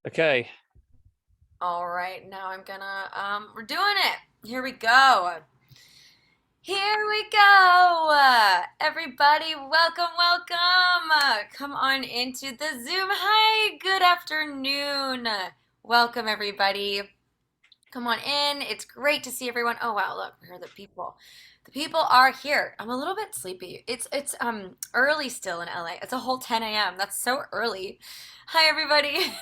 Okay. All right, now I'm gonna, we're doing it. Here we go. Here we go. Everybody, welcome. Come on into the Zoom. Hi, good afternoon. Welcome, everybody. Come on in. It's great to see everyone. Oh, wow, look, here are the people. The people are here. I'm a little bit sleepy. It's early still in LA. It's a whole 10 a.m. That's so early. Hi, everybody.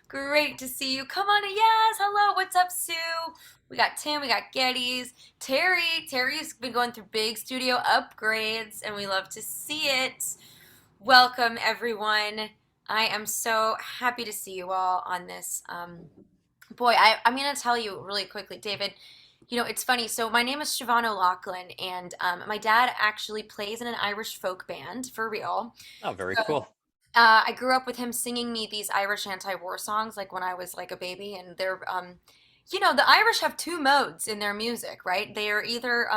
Great to see you. Come on in. Yes, hello. What's up, Sue? We got Tim, we got Geddes, Terry. Terry's been going through big studio upgrades, and we love to see it. Welcome, everyone. I am so happy to see you all on this. Boy, I'm going to tell you really quickly, David. It's funny. So my name is Siobhán O'Loughlin, and my dad actually plays in an Irish folk band for real. Oh, very So cool. I grew up with him singing me these Irish anti-war songs, like when I was like a baby, and the Irish have two modes in their music, right? They are either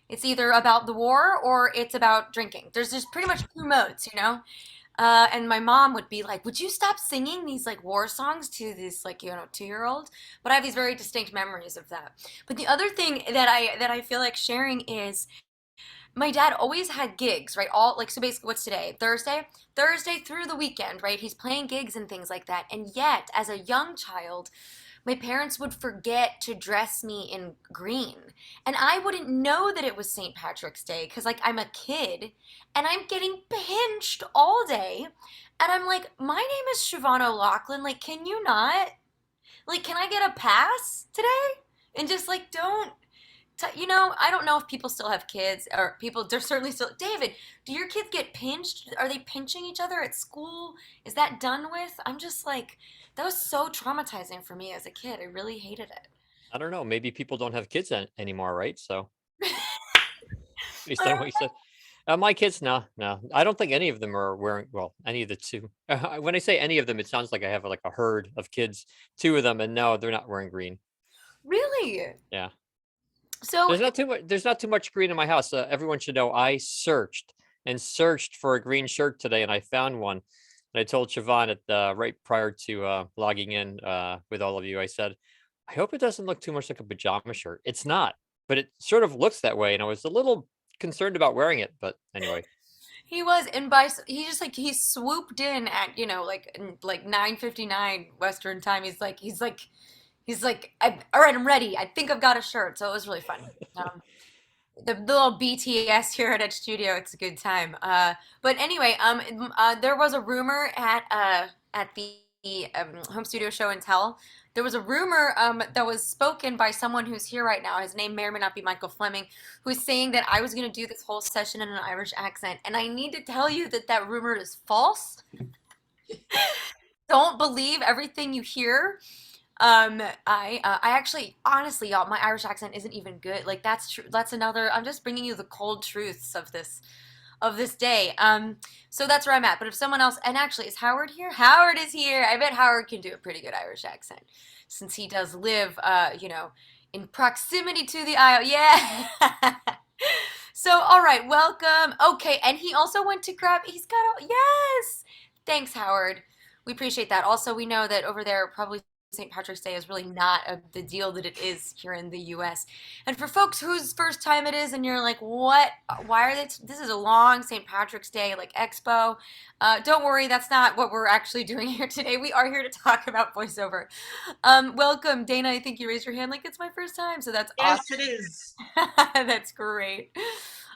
it's either about the war or it's about drinking. There's just pretty much two modes. And my mom would be like, "Would you stop singing these like war songs to this like 2-year-old?" But I have these very distinct memories of that. But the other thing that I feel like sharing is my dad always had gigs, right? All like so basically what's today? Thursday? Thursday through the weekend, right? He's playing gigs and things like that. And yet, as a young child, my parents would forget to dress me in green. And I wouldn't know that it was St. Patrick's Day because like I'm a kid and I'm getting pinched all day. And I'm like, my name is Siobhán O'Loughlin. Like, can you not? Like, can I get a pass today? And just like don't I don't know if people still have kids or people, they're certainly still. David, do your kids get pinched? Are they pinching each other at school? Is that done with? I'm just like, that was so traumatizing for me as a kid. I really hated it. I don't know. Maybe people don't have kids anymore, right? So, based I on what you said, my kids, no, no. I don't think any of them are wearing. Well, any of the two. When I say any of them, it sounds like I have like a herd of kids. Two of them, and no, they're not wearing green. really? Yeah, So, there's not too much. There's not too much green in my house. Everyone should know. I searched and searched for a green shirt today, and I found one. And I told Siobhan at right prior to logging in with all of you. I said, I hope it doesn't look too much like a pajama shirt. It's not, but it sort of looks that way, and I was a little concerned about wearing it. But anyway, he was, and by he just like he swooped in at like 9:59 Western time. He's like, all right, I'm ready. I think I've got a shirt. So it was really fun. Um, the little BTS here at Edge Studio. It's a good time. But anyway, there was a rumor at the home studio show and tell. There was a rumor that was spoken by someone who's here right now. His name may or may not be Michael Fleming, who's saying that I was going to do this whole session in an Irish accent. And I need to tell you that that rumor is false. Don't believe everything you hear. I actually, honestly, y'all, my Irish accent isn't even good. Like that's true. That's another. I'm just bringing you the cold truths of this day. So that's where I'm at. But if someone else, and actually, is Howard here? Howard is here. I bet Howard can do a pretty good Irish accent, since he does live, in proximity to the Isle. Yeah. So, all right, welcome. Okay, and he also went to grab. He's got a yes. Thanks, Howard. We appreciate that. Also, we know that over there, probably St. Patrick's Day is really not the deal that it is here in the US. And for folks whose first time it is, and you're like, what? Why are they? This is a long St. Patrick's Day like expo. Don't worry, that's not what we're actually doing here today. We are here to talk about voiceover. Welcome, Dana. I think you raised your hand like it's my first time, so that's awesome. Yes, it is. That's great.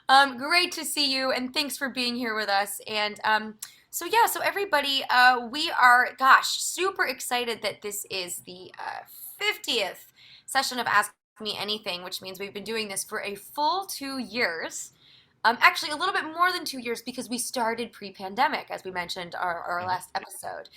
Great to see you, and thanks for being here with us. And so yeah, so everybody, we are, gosh, super excited that this is the 50th session of Ask Me Anything, which means we've been doing this for a full 2 years. Actually, a little bit more than 2 years because we started pre-pandemic, as we mentioned our mhm. last episode,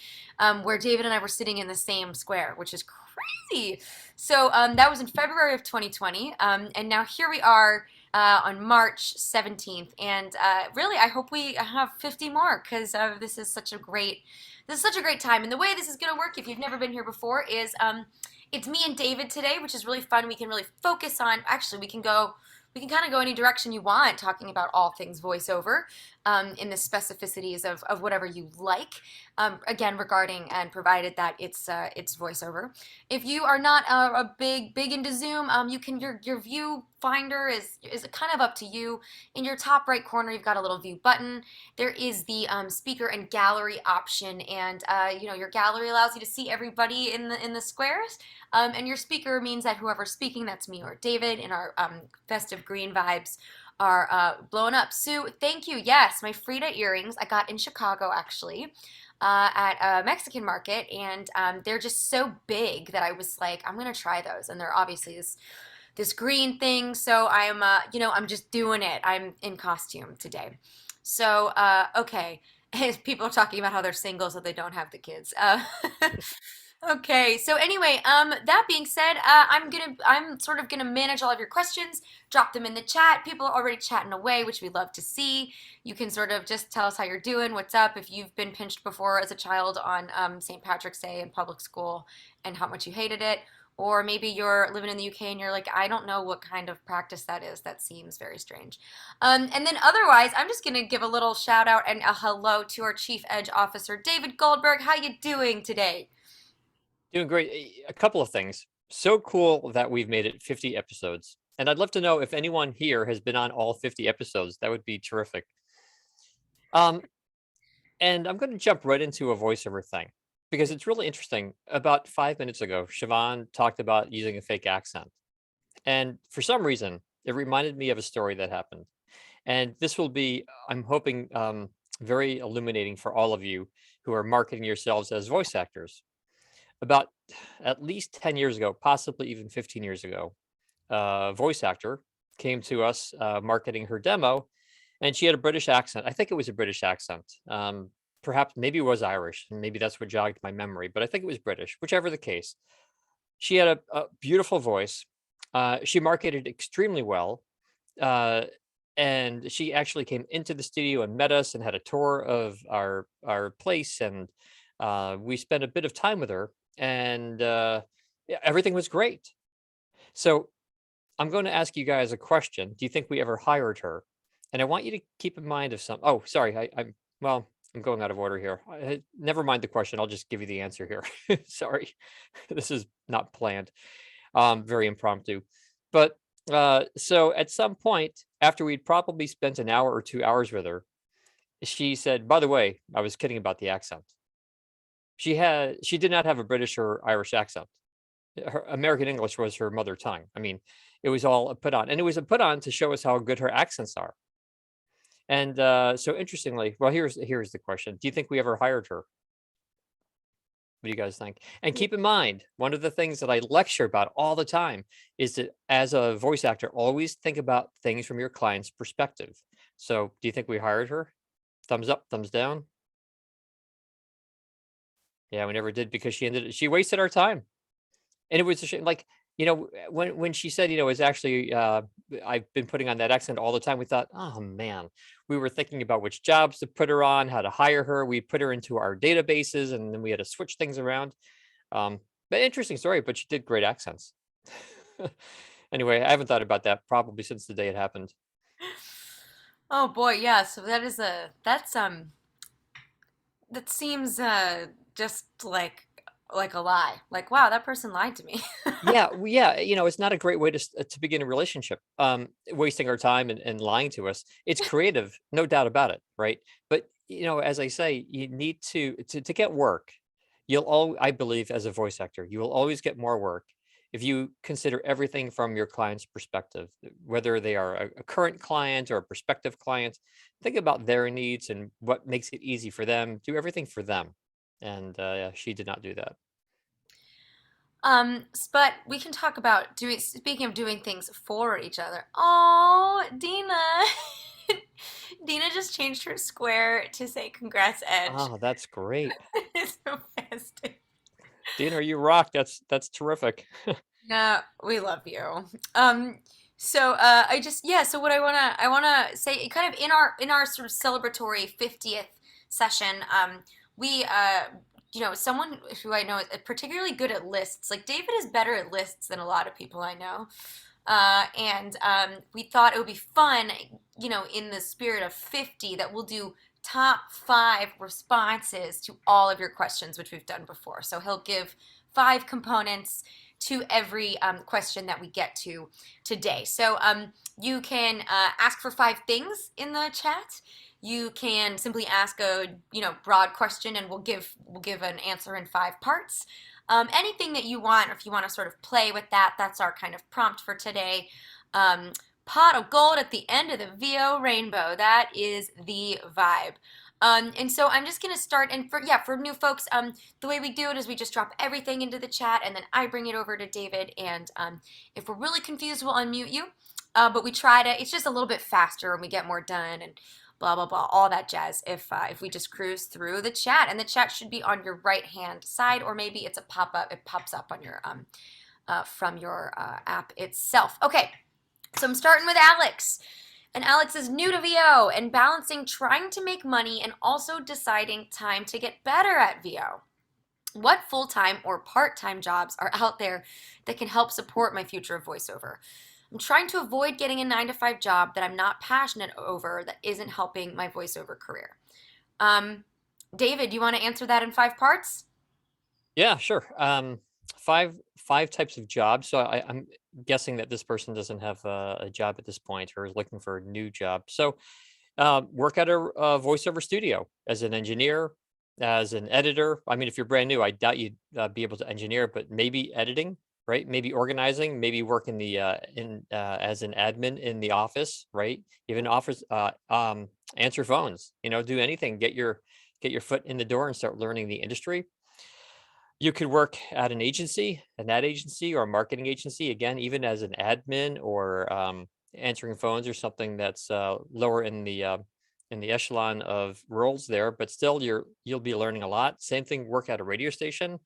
where David and I were sitting in the same square, which is crazy. So that was in February of 2020, and now here we are on March 17th, and really, I hope we have 50 more because this is such a great time. And the way this is going to work, if you've never been here before, is it's me and David today, which is really fun. We can really focus on. Actually, we can kind of go any direction you want, talking about all things voiceover. in the specificities of whatever you like. Again, regarding and provided that it's voiceover. If you are not a big into Zoom, you can your viewfinder is kind of up to you. In your top right corner, you've got a little view button. There is the speaker and gallery option, and your gallery allows you to see everybody in the squares. And your speaker means that whoever's speaking, that's me or David, in our festive green vibes are blowing up. Sue, thank you. Yes, my Frida earrings I got in Chicago actually at a Mexican market, and they're just so big that I was like, I'm gonna try those. And they're obviously this green thing, so I'm just doing it. I'm in costume today. So okay, people are talking about how they're single, so they don't have the kids. Okay, so anyway, that being said, I'm sort of gonna manage all of your questions, drop them in the chat. People are already chatting away, which we love to see. You can sort of just tell us how you're doing, what's up, if you've been pinched before as a child on St. Patrick's Day in public school, and how much you hated it. Or maybe you're living in the UK and you're like, I don't know what kind of practice that is. That seems very strange. And then otherwise, I'm just gonna give a little shout out and a hello to our Chief Edge Officer, David Goldberg. How you doing today? Doing great. A couple of things. So cool that we've made it 50 episodes. And I'd love to know if anyone here has been on all 50 episodes. That would be terrific. Um, and I'm going to jump right into a voiceover thing because it's really interesting. About 5 minutes ago, Siobhán talked about using a fake accent. And for some reason, it reminded me of a story that happened. And this will be, I'm hoping, very illuminating for all of you who are marketing yourselves as voice actors. About at least 10 years ago, possibly even 15 years ago, a voice actor came to us marketing her demo, and she had a British accent. I think it was a British accent. Perhaps maybe it was Irish, and maybe that's what jogged my memory, but I think it was British, whichever the case. She had a beautiful voice. She marketed extremely well. Uh, and she actually came into the studio and met us and had a tour of our place, and we spent a bit of time with her, and yeah, everything was great. So I'm going to ask you guys a question. Do you think we ever hired her? And I want you to keep in mind of some. Oh, sorry, I'm going out of order here. Never mind the question. I'll just give you the answer here. Sorry, this is not planned. Very impromptu. But so at some point, after we'd probably spent an hour or 2 hours with her, she said, "By the way, I was kidding about the accent." She did not have a British or Irish accent. Her American English was her mother tongue. I mean, it was all a put on, and it was a put on to show us how good her accents are. And so interestingly, well, here's the question: do you think we ever hired her? What do you guys think? And keep in mind, one of the things that I lecture about all the time is that as a voice actor, always think about things from your client's perspective. So, do you think we hired her? Thumbs up, thumbs down. Yeah, we never did because she wasted our time. And it was a shame, like, when she said, it's actually, I've been putting on that accent all the time, we thought, "Oh, man." We were thinking about which jobs to put her on, how to hire her. We put her into our databases, and then we had to switch things around. But interesting story, but she did great accents. Anyway, I haven't thought about that probably since the day it happened. Oh boy, yeah. So that seems just like a lie. Like, wow, that person lied to me. Yeah, well, yeah, it's not a great way to begin a relationship. Wasting our time and lying to us. It's creative, no doubt about it, right? But as I say, you need to get work. I believe, as a voice actor, you will always get more work if you consider everything from your client's perspective, whether they are a current client or a prospective client. Think about their needs and what makes it easy for them. Do everything for them. And yeah, she did not do that. But we can talk about doing. Speaking of doing things for each other. Oh, Dina, Dina just changed her square to say "Congrats, Edge." Oh, that's great. It's so festive. Dina, you rock. That's terrific. Yeah, we love you. So I just yeah. So what I wanna say, kind of in our sort of celebratory 50th session, we someone who I know is particularly good at lists. Like David is better at lists than a lot of people I know. And we thought it would be fun, in the spirit of 50, that we'll do top 5 responses to all of your questions, which we've done before. So he'll give 5 components to every question that we get to today. So you can ask for 5 things in the chat. You can simply ask a broad question, and we'll give an answer in 5 parts. Anything that you want, or if you want to sort of play with that, that's our kind of prompt for today. Um, Pot of gold at the end of the VO rainbow. That is the vibe. And so I'm just gonna start, and for new folks, the way we do it is we just drop everything into the chat, and then I bring it over to David. And if we're really confused, we'll unmute you. But we try to. It's just a little bit faster, and we get more done, and blah blah blah, all that jazz. If we just cruise through the chat, and the chat should be on your right hand side, or maybe it's a pop up. It pops up on your from your app itself. Okay, so I'm starting with Alex. And Alex is new to VO and balancing trying to make money and also deciding time to get better at VO. What full-time or part-time jobs are out there that can help support my future of voiceover? I'm trying to avoid getting a 9 to 5 job that I'm not passionate over that isn't helping my voiceover career. David, you want to answer that in 5 parts? Yeah, sure. Five types of jobs. So I'm guessing that this person doesn't have a job at this point or is looking for a new job. So work at a voiceover studio as an engineer, as an editor. I mean, if you're brand new, I doubt you'd be able to engineer, but maybe editing, right? Maybe organizing, maybe work in the as an admin in the office, right? Even office, answer phones. Do anything. Get your foot in the door and start learning the industry. You could work at an ad agency or a marketing agency, again, even as an admin or answering phones or something that's lower in the echelon of roles there, but still you'll be learning a lot. Same thing, work at a radio station,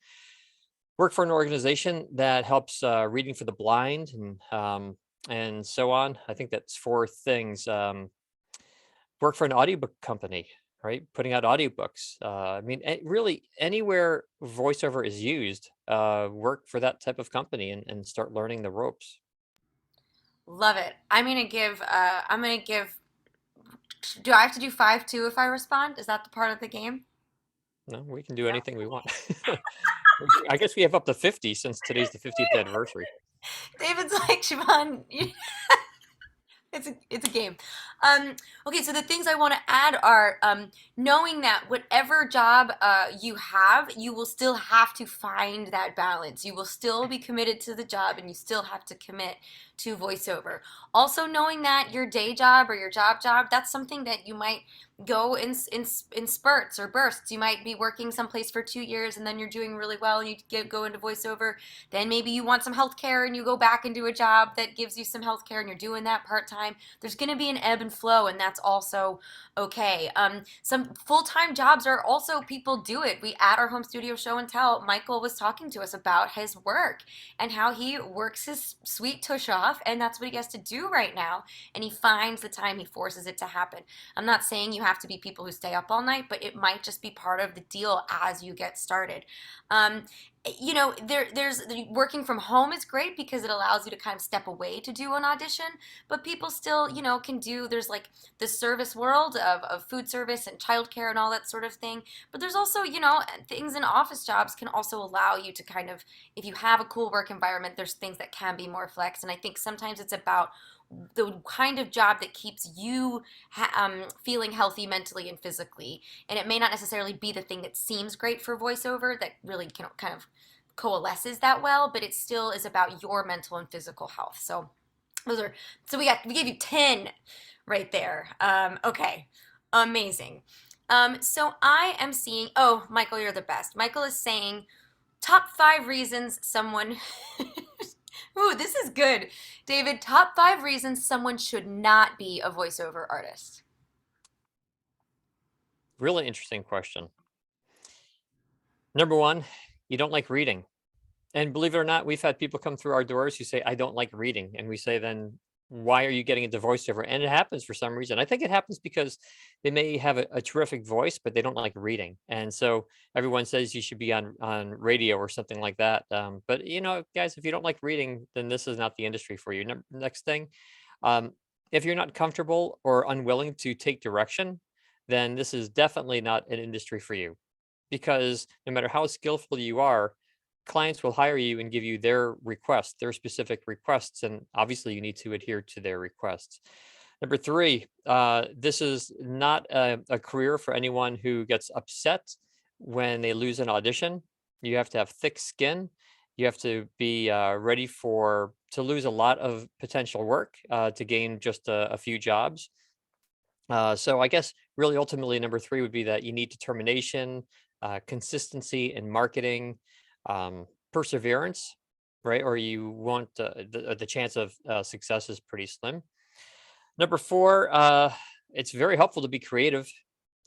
work for an organization that helps reading for the blind and so on. I think that's 4 things. Work for an audiobook company, right? Putting out audiobooks. I mean, really anywhere voiceover is used, work for that type of company and start learning the ropes. Love it. Do I have to do 5 too if I respond? Is that the part of the game? No, we can do No. anything we want. I guess we have up to 50 since today's the 50th anniversary. David's like, Siobhán, it's a game. Okay, so the things I want to add are knowing that whatever job you have, you will still have to find that balance. You will still be committed to the job, and you still have to commit to voiceover. Also, knowing that your day job or your job, that's something that you might go in spurts or bursts. You might be working someplace for 2 years, and then you're doing really well, and you go into voiceover. Then maybe you want some healthcare, and you go back and do a job that gives you some healthcare, and you're doing that part-time. There's going to be an ebb and flow, and that's also okay. Some full-time jobs are also, people do it. We at our home studio show and tell, Michael was talking to us about his work and how he works his sweet tush off, and that's what he has to do right now, and he finds the time, he forces it to happen. I'm not saying you have to be people who stay up all night, but it might just be part of the deal as you get started. There's working from home is great because it allows you to kind of step away to do an audition, but people still, can do, there's like the service world of food service and childcare and all that sort of thing. But there's also, things in office jobs can also allow you to kind of, if you have a cool work environment, there's things that can be more flex. And I think sometimes it's about the kind of job that keeps you feeling healthy mentally and physically. And it may not necessarily be the thing that seems great for voiceover that really kind of coalesces that well, but it still is about your mental and physical health. So we gave you 10 right there. Okay, amazing. So I am seeing, oh, Michael, you're the best. Michael is saying top 5 reasons someone Ooh, this is good. David, top 5 reasons someone should not be a voiceover artist. Really interesting question. Number 1, you don't like reading. And believe it or not, we've had people come through our doors who say, I don't like reading. And we say, then why are you getting into voiceover? And it happens for some reason. I think it happens because they may have a terrific voice, but they don't like reading. And so everyone says you should be on radio or something like that. But guys, if you don't like reading, then this is not the industry for you. Next thing, um, if you're not comfortable or unwilling to take direction, then this is definitely not an industry for you, because no matter how skillful you are, clients will hire you and give you their requests, their specific requests, and obviously you need to adhere to their requests. Number three, this is not a career for anyone who gets upset when they lose an audition. You have to have thick skin. You have to be ready to lose a lot of potential work to gain just a few jobs. So I guess really ultimately number three would be that you need determination, consistency in marketing, perseverance, right? Or you want the chance of success is pretty slim. Number four, it's very helpful to be creative,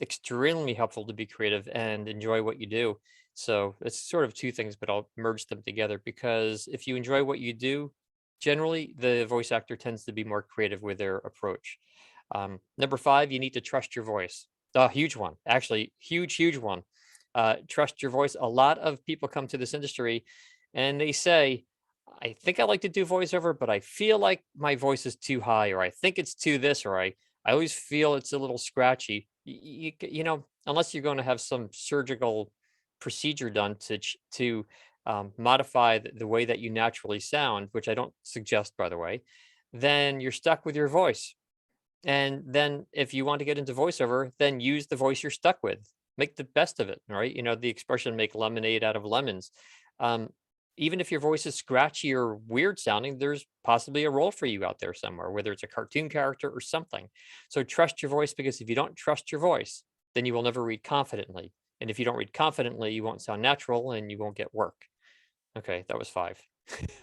extremely helpful to be creative and enjoy what you do. So it's sort of two things, but I'll merge them together, because if you enjoy what you do, generally the voice actor tends to be more creative with their approach. Number five, you need to trust your voice. A huge one, actually, huge one. Trust your voice. A lot of people come to this industry and they say, I think I like to do voiceover, but I feel like my voice is too high, or I think it's too this, or I always feel it's a little scratchy. Unless you're going to have some surgical procedure done to modify the way that you naturally sound, which I don't suggest, by the way, then you're stuck with your voice. And then if you want to get into voiceover, then use the voice you're stuck with. Make the best of it, right? The expression make lemonade out of lemons. Um, Even if your voice is scratchy or weird sounding, there's possibly a role for you out there somewhere, whether it's a cartoon character or something. So trust your voice, because if you don't trust your voice, then you will never read confidently. And if you don't read confidently, you won't sound natural and you won't get work. Okay, that was five.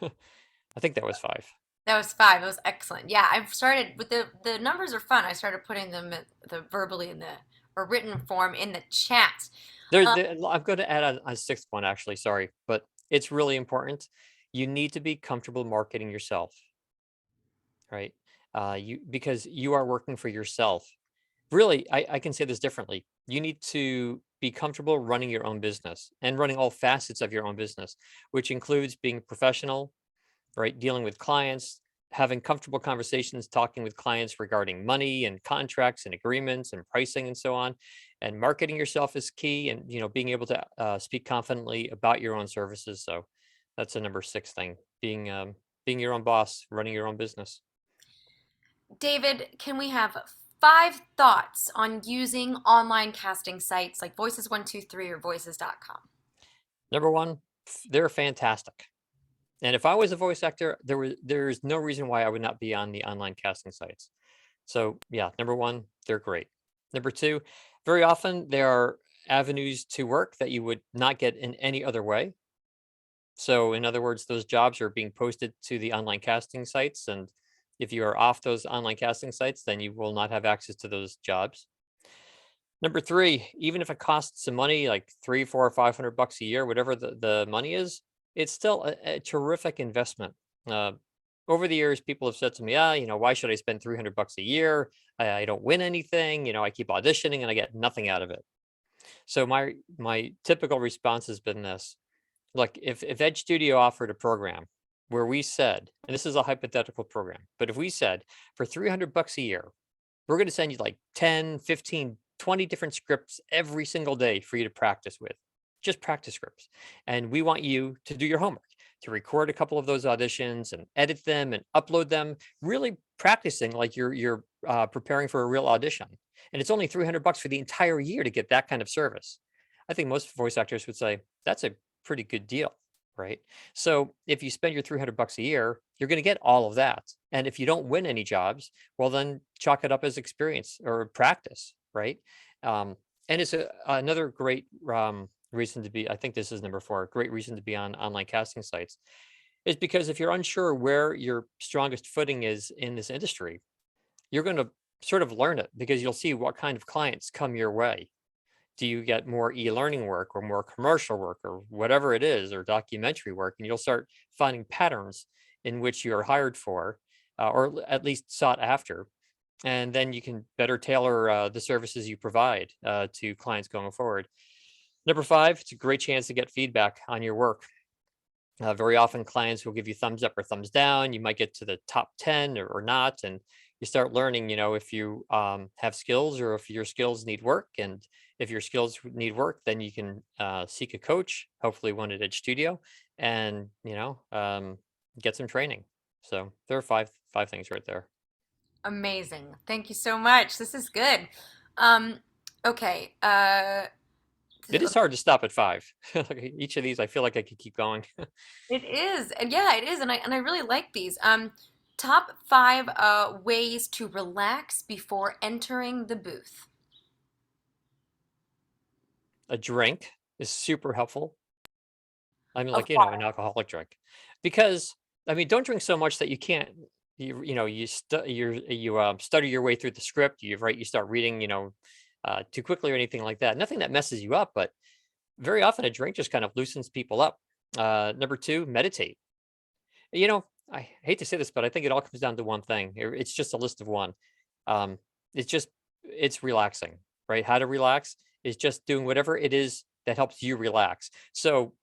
I think that was five. That was five. That was excellent. Yeah, I've started with the numbers are fun. I started putting them the verbally in the or written form in the chat. I'm going to add a sixth one, actually. Sorry, but it's really important. You need to be comfortable marketing yourself, right? Because you are working for yourself. Really, I can say this differently. You need to be comfortable running your own business and running all facets of your own business, which includes being professional, right? Dealing with clients, having comfortable conversations, talking with clients regarding money and contracts and agreements and pricing and so on. And marketing yourself is key, and being able to speak confidently about your own services. So that's a number six thing: being your own boss, running your own business. David, can we have five thoughts on using online casting sites like Voices123 or Voices.com? Number one, they're fantastic. And if I was a voice actor, there's no reason why I would not be on the online casting sites. So yeah, number one, they're great. Number two, very often there are avenues to work that you would not get in any other way. So in other words, those jobs are being posted to the online casting sites, and if you are off those online casting sites, then you will not have access to those jobs. Number three, even if it costs some money, like 3, 4, or $500 a year, whatever the money is, it's still a terrific investment. Uh, Over the years, people have said to me, why should I spend $300 a year? I don't win anything. I keep auditioning and I get nothing out of it. So my typical response has been this: look, if Edge Studio offered a program where we said, and this is a hypothetical program, but if we said for $300 a year, we're going to send you like 10, 15, 20 different scripts every single day for you to practice with, just practice scripts. And we want you to do your homework, to record a couple of those auditions and edit them and upload them, really practicing like you're preparing for a real audition. And it's only $300 for the entire year to get that kind of service. I think most voice actors would say that's a pretty good deal, right? So if you spend your $300 a year, you're going to get all of that. And if you don't win any jobs, well, then chalk it up as experience or practice, right? And it's another great reason to be, I think this is number four, great reason to be on online casting sites, is because if you're unsure where your strongest footing is in this industry, you're going to sort of learn it, because you'll see what kind of clients come your way. Do you get more e-learning work or more commercial work or whatever it is, or documentary work? And you'll start finding patterns in which you're hired for. at least sought after. And then you can better tailor the services you provide to clients going forward. Number five, it's a great chance to get feedback on your work. Very often, clients will give you thumbs up or thumbs down. You might get to the top 10 or not, and you start learning, if you have skills or if your skills need work. And if your skills need work, then you can seek a coach, hopefully one at Edge Studio, and get some training. So there are five things right there. Amazing. Thank you so much. This is good. Um, okay. It is hard to stop at five. Like, each of these, I feel like I could keep going. It is. And yeah, it is. And I really like these. Top five ways to relax before entering the booth. A drink is super helpful. I mean, Of like, an alcoholic drink, because I mean, don't drink so much that you can't, you study your way through the script. You start reading, too quickly or anything like that. Nothing that messes you up, but very often a drink just kind of loosens people up. Number two, meditate. I hate to say this, but I think it all comes down to one thing. It's just a list of one. Um, it's relaxing, right? How to relax is just doing whatever it is that helps you relax. So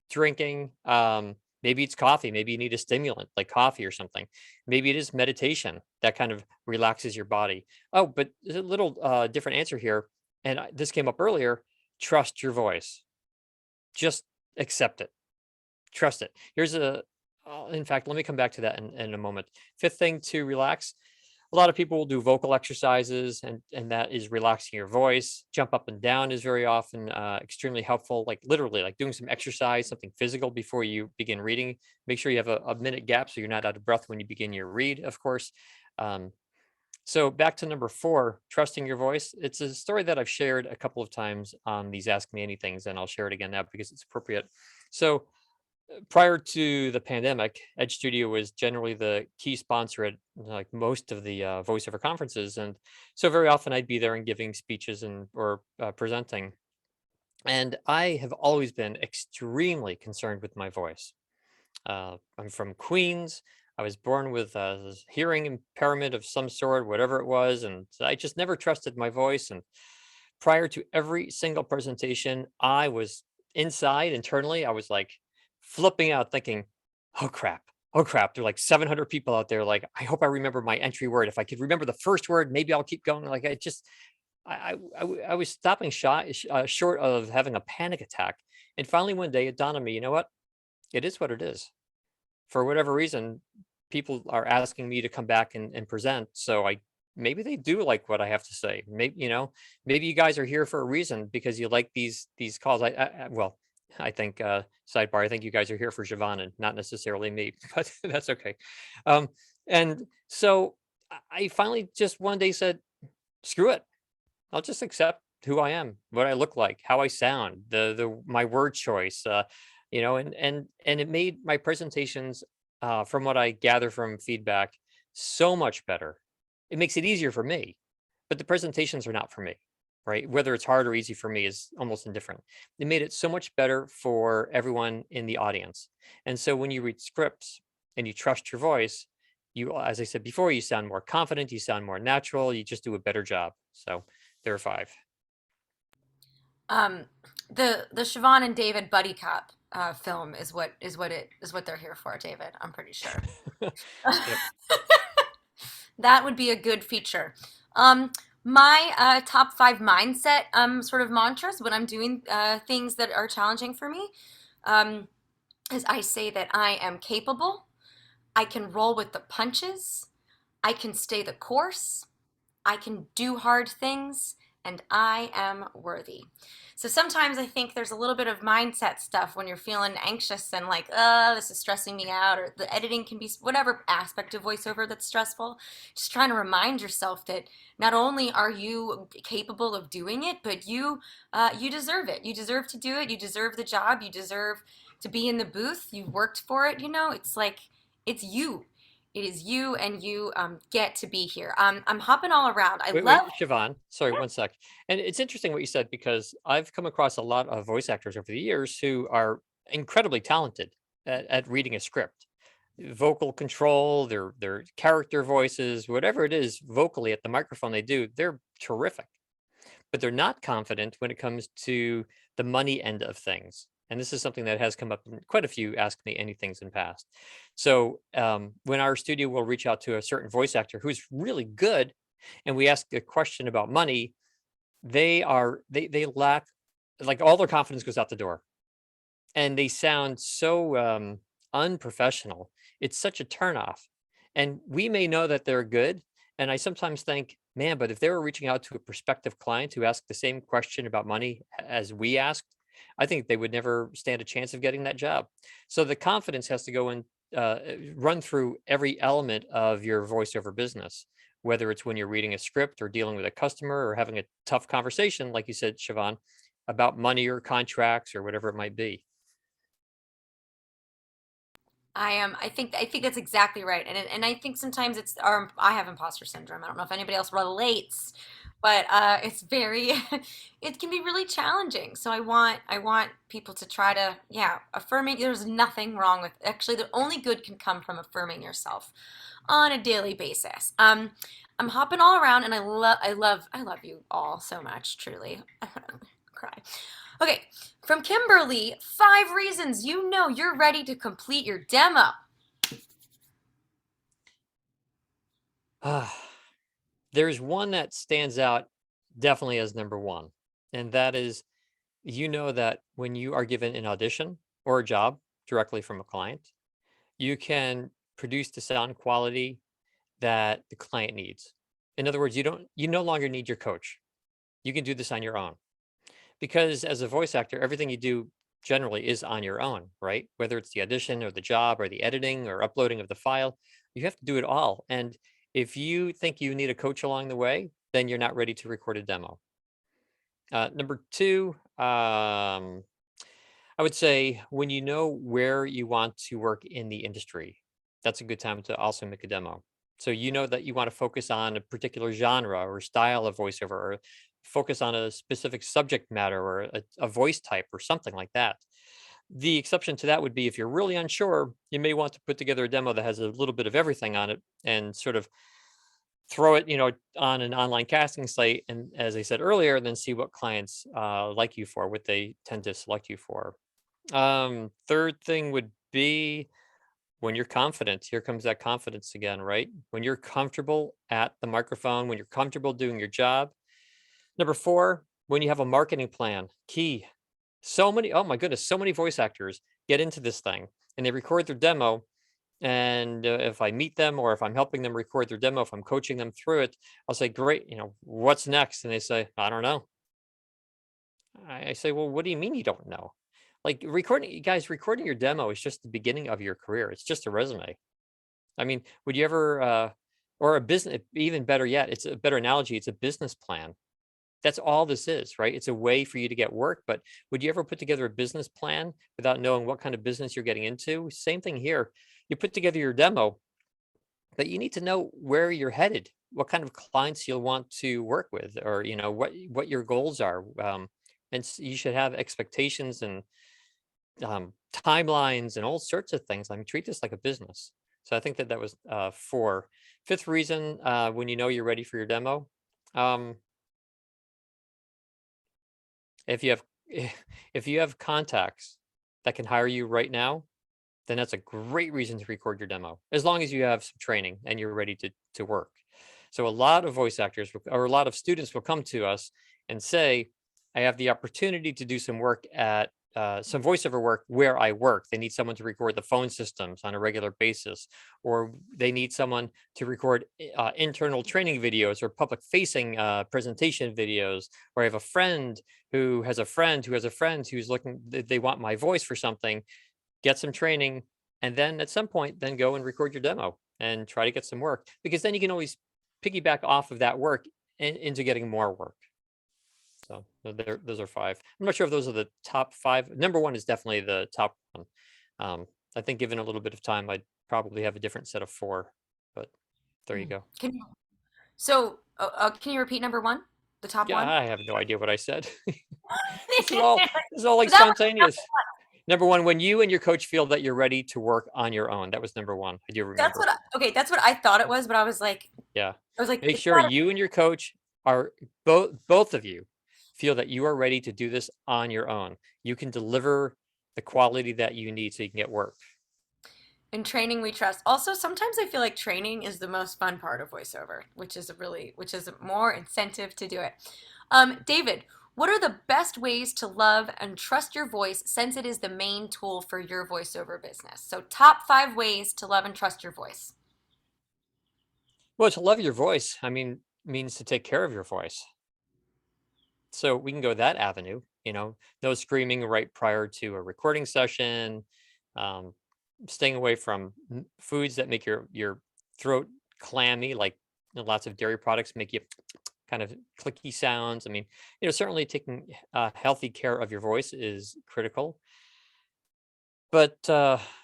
drinking, maybe it's coffee, maybe you need a stimulant like coffee or something. Maybe it is meditation that kind of relaxes your body. Oh, but there's a little different answer here, and this came up earlier. Trust your voice. Just accept it. Trust it. In fact, let me come back to that in a moment. Fifth thing to relax. A lot of people will do vocal exercises, and that is relaxing your voice. Jump up and down is very often extremely helpful, like literally like doing some exercise, something physical before you begin reading. Make sure you have a minute gap so you're not out of breath when you begin your read, of course. Um, so back to number four, trusting your voice. It's a story that I've shared a couple of times on these Ask Me Anythings, and I'll share it again now because it's appropriate. So prior to the pandemic, Edge Studio was generally the key sponsor at like most of the voiceover conferences, and so very often I'd be there and giving speeches and or presenting. And I have always been extremely concerned with my voice. I'm from Queens. I was born with a hearing impairment of some sort, whatever it was, and I just never trusted my voice. And prior to every single presentation, I was inside internally. I was like flipping out, thinking, "Oh crap! Oh crap! There are like 700 people out there. Like, I hope I remember my entry word. If I could remember the first word, maybe I'll keep going." Like, I was stopping short of having a panic attack. And finally, one day, it dawned on me. You know what? It is what it is. For whatever reason, people are asking me to come back and present. So maybe they do like what I have to say. Maybe you guys are here for a reason because you like these calls. Well, I think sidebar. I think you guys are here for Siobhán and not necessarily me, but that's okay. Um, and so I finally just one day said, "Screw it. I'll just accept who I am, what I look like, how I sound, the my word choice." And it made my presentations, from what I gather from feedback, so much better. It makes it easier for me, but the presentations are not for me, right? Whether it's hard or easy for me is almost indifferent. It made it so much better for everyone in the audience. And so when you read scripts and you trust your voice, as I said before, you sound more confident, you sound more natural, you just do a better job. So there are five. Um, the Siobhan and David buddy cop film is what they're here for, David. I'm pretty sure. Yep. That would be a good feature. My top five mindset sort of mantras when I'm doing things that are challenging for me um, is I say that I am capable, I can roll with the punches, I can stay the course, I can do hard things, and I am worthy. So sometimes I think there's a little bit of mindset stuff when you're feeling anxious and like, this is stressing me out, or the editing can be whatever aspect of voiceover that's stressful. Just trying to remind yourself that not only are you capable of doing it, but you deserve it. You deserve to do it. You deserve the job. You deserve to be in the booth. You worked for it. It's like it's you. It is you, and you get to be here. I'm hopping all around. I Wait, love. wait, Siobhán. Sorry, one sec. And it's interesting what you said because I've come across a lot of voice actors over the years who are incredibly talented at reading a script. vocal control, their character voices, whatever it is vocally at the microphone they do, they're terrific. But they're not confident when it comes to the money end of things. And this is something that has come up in quite a few Ask Me Anythings in past. So when our studio will reach out to a certain voice actor who's really good, and we ask a question about money, they lack, like, all their confidence goes out the door, and they sound so unprofessional. It's such a turnoff. And we may know that they're good. And I sometimes think, man, but if they were reaching out to a prospective client who asked the same question about money as we asked, I think they would never stand a chance of getting that job. So the confidence has to go in, run through every element of your voiceover business, whether it's when you're reading a script or dealing with a customer or having a tough conversation, like you said, Siobhán, about money or contracts or whatever it might be. I am. I think that's exactly right, and I think sometimes it's our. I have imposter syndrome. I don't know if anybody else relates, but it's very. It can be really challenging. So I want people to try to, yeah, affirming. There's nothing wrong with, actually, the only good can come from affirming yourself on a daily basis. I'm hopping all around, and I love you all so much. Truly, I'm gonna cry. Okay, from Kimberly, 5 reasons you know you're ready to complete your demo. There's one that stands out definitely as number one, and that is, you know that when you are given an audition or a job directly from a client, you can produce the sound quality that the client needs. In other words, you no longer need your coach. You can do this on your own. Because as a voice actor, everything you do generally is on your own, right? Whether it's the audition or the job or the editing or uploading of the file, you have to do it all. And if you think you need a coach along the way, then you're not ready to record a demo. Number two, I would say when you know where you want to work in the industry, that's a good time to also make a demo. So you know that you want to focus on a particular genre or style of voiceover, or focus on a specific subject matter or a voice type or something like that. The exception to that would be if you're really unsure, you may want to put together a demo that has a little bit of everything on it and sort of throw it, on an online casting site. And as I said earlier, then see what clients like you for, what they tend to select you for. Third thing would be when you're confident. Here comes that confidence again, right? When you're comfortable at the microphone, when you're comfortable doing your job. Number four, when you have a marketing plan, key. So many, oh my goodness, so many voice actors get into this thing and they record their demo. And if I meet them or if I'm helping them record their demo, if I'm coaching them through it, I'll say, great, what's next? And they say, I don't know. I say, well, what do you mean you don't know? Like, recording your demo is just the beginning of your career. It's just a resume. I mean, would you ever, or a business, even better yet, it's a better analogy. It's a business plan. That's all this is, right? It's a way for you to get work. But would you ever put together a business plan without knowing what kind of business you're getting into? Same thing here. You put together your demo, but you need to know where you're headed, what kind of clients you'll want to work with, or what your goals are. You should have expectations and timelines and all sorts of things. I mean, treat this like a business. So I think that was four. Fifth reason, when you know you're ready for your demo, um, if you have if you have contacts that can hire you right now, then that's a great reason to record your demo, as long as you have some training and you're ready to work. So a lot of voice actors or a lot of students will come to us and say, I have the opportunity to do some work at some voiceover work where I work. They need someone to record the phone systems on a regular basis, or they need someone to record internal training videos or public facing presentation videos, or I have a friend who has a friend who has a friend who's looking, they want my voice for something. Get some training, and then at some point, then go and record your demo and try to get some work, because then you can always piggyback off of that work into getting more work. So those are five. I'm not sure if those are the top five. Number one is definitely the top one. I think given a little bit of time, I'd probably have a different set of four, but there you Mm. go. Can you repeat number one? The top Yeah, one? I have no idea what I said. Was This is all like that spontaneous. Number one, when you and your coach feel that you're ready to work on your own. That was number one. I do That's remember. what okay, that's what I thought it was, but Yeah. I was like, Make it's sure not. you and your coach are both of you feel that you are ready to do this on your own. You can deliver the quality that you need so you can get work. In training we trust. Also, sometimes I feel like training is the most fun part of voiceover, which is more incentive to do it. David, what are the best ways to love and trust your voice since it is the main tool for your voiceover business? So, top 5 ways to love and trust your voice. Well, to love your voice, I mean, means to take care of your voice. So we can go that avenue, no screaming right prior to a recording session, um, staying away from foods that make your throat clammy, like lots of dairy products make you kind of clicky sounds. I mean, certainly taking healthy care of your voice is critical. But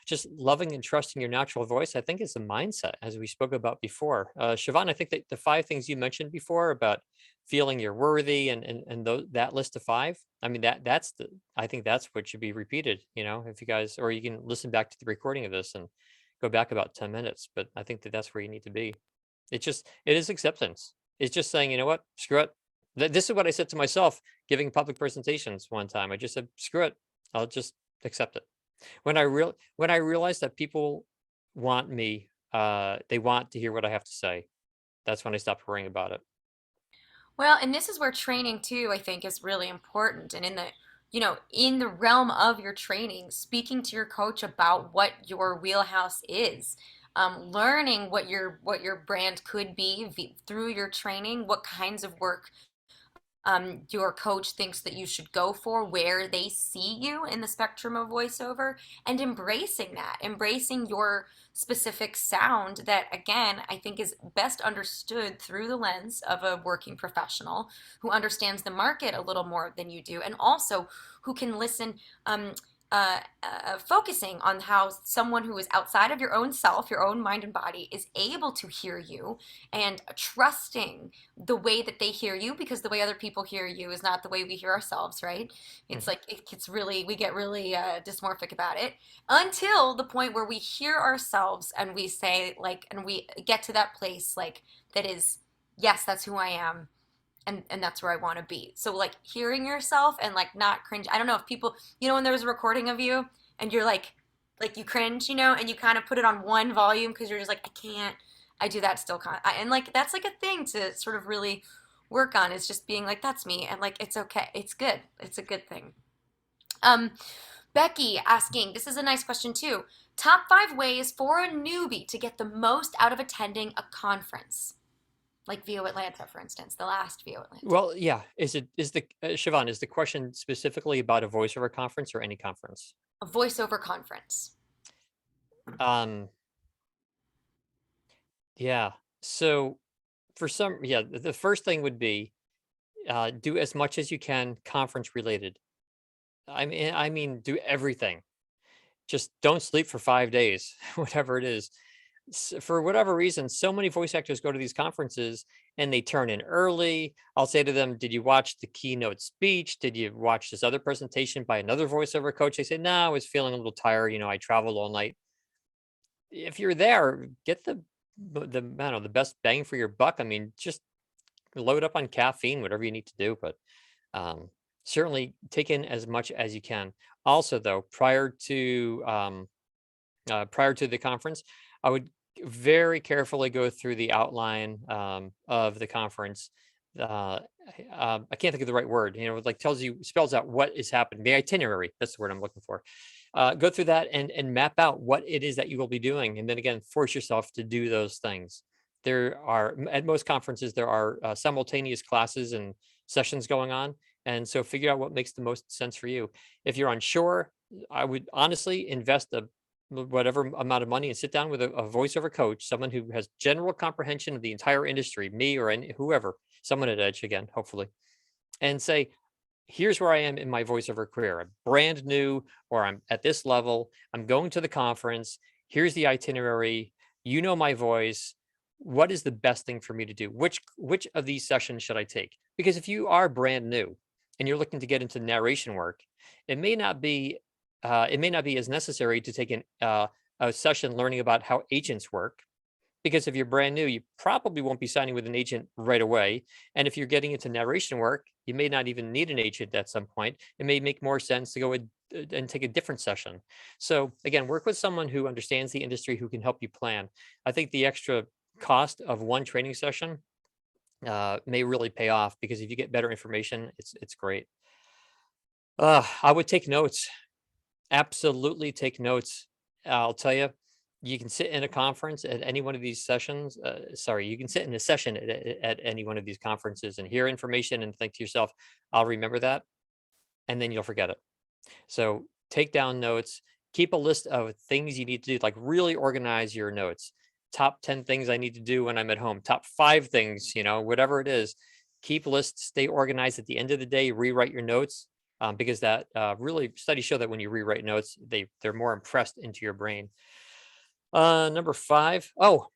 just loving and trusting your natural voice, I think, is a mindset, as we spoke about before. Siobhán, I think that the 5 things you mentioned before about feeling you're worthy and that list of 5, I mean, I think that's what should be repeated, if you guys, or you can listen back to the recording of this and go back about 10 minutes. But I think that that's where you need to be. It is acceptance. It's just saying, you know what, screw it. This is what I said to myself giving public presentations one time. I just said, screw it. I'll just accept it. When I realized that people want me, they want to hear what I have to say. That's when I stopped worrying about it. Well, and this is where training too, I think, is really important. And in the realm of your training, speaking to your coach about what your wheelhouse is, learning what your brand could be through your training, what kinds of work your coach thinks that you should go for, where they see you in the spectrum of voiceover, and embracing that, embracing your specific sound that, again, I think is best understood through the lens of a working professional who understands the market a little more than you do, and also who can listen. Focusing on how someone who is outside of your own self, your own mind and body, is able to hear you and trusting the way that they hear you, because the way other people hear you is not the way we hear ourselves, right? It's Mhm. like we get really dysmorphic about it until the point where we hear ourselves and we say, like, and we get to that place, like, that is, yes, that's who I am, and that's where I want to be. So, like, hearing yourself and, like, not cringe. I don't know if people, when there's a recording of you and you're like you cringe, and you kind of put it on one volume because you're just like, I can't. I do that still, and, like, that's like a thing to sort of really work on, is just being like, that's me, and, like, it's okay, it's good, it's a good thing. Um, Becky asking, this is a nice question too. Top 5 ways for a newbie to get the most out of attending a conference, like VO Atlanta, for instance, the last VO Atlanta. Well, yeah. Siobhán, is the question specifically about a voiceover conference or any conference? A voiceover conference. Um, yeah. So the first thing would be do as much as you can conference related. I mean, do everything. Just don't sleep for 5 days, whatever it is. For whatever reason, so many voice actors go to these conferences and they turn in early. I'll say to them, "Did you watch the keynote speech? Did you watch this other presentation by another voiceover coach?" They say, "No, I was feeling a little tired. I traveled all night." If you're there, get the I don't know, the best bang for your buck. I mean, just load up on caffeine, whatever you need to do, but um, certainly take in as much as you can. Also, though, prior to the conference, I would very carefully go through the outline of the conference. I can't think of the right word. It like spells out what is happening. The itinerary. That's the word I'm looking for. Go through that and map out what it is that you will be doing, and then again, force yourself to do those things. At most conferences there are simultaneous classes and sessions going on, and so figure out what makes the most sense for you. If you're unsure, I would honestly invest whatever amount of money and sit down with a voiceover coach, someone who has general comprehension of the entire industry, me or whoever, someone at Edge again, hopefully, and say, here's where I am in my voiceover career. I'm brand new, or I'm at this level. I'm going to the conference. Here's the itinerary. You know my voice. What is the best thing for me to do? Which of these sessions should I take? Because if you are brand new and you're looking to get into narration work, it may not be it may not be as necessary to take a session learning about how agents work, because if you're brand new, you probably won't be signing with an agent right away. And if you're getting into narration work, you may not even need an agent at some point. It may make more sense to go and take a different session. So again, work with someone who understands the industry, who can help you plan. I think the extra cost of one training session may really pay off, because if you get better information, it's great. I would take notes. Absolutely take notes. I'll tell you, you can sit in a conference at any one of these sessions. Sorry, you can sit in a session at any one of these conferences and hear information and think to yourself, I'll remember that. And then you'll forget it. So take down notes, keep a list of things you need to do, like really organize your notes. Top 10 things I need to do when I'm at home, top 5 things, whatever it is. Keep lists, stay organized. At the end of the day, rewrite your notes, because that really studies show that when you rewrite notes, they're more impressed into your brain. Number 5. Oh,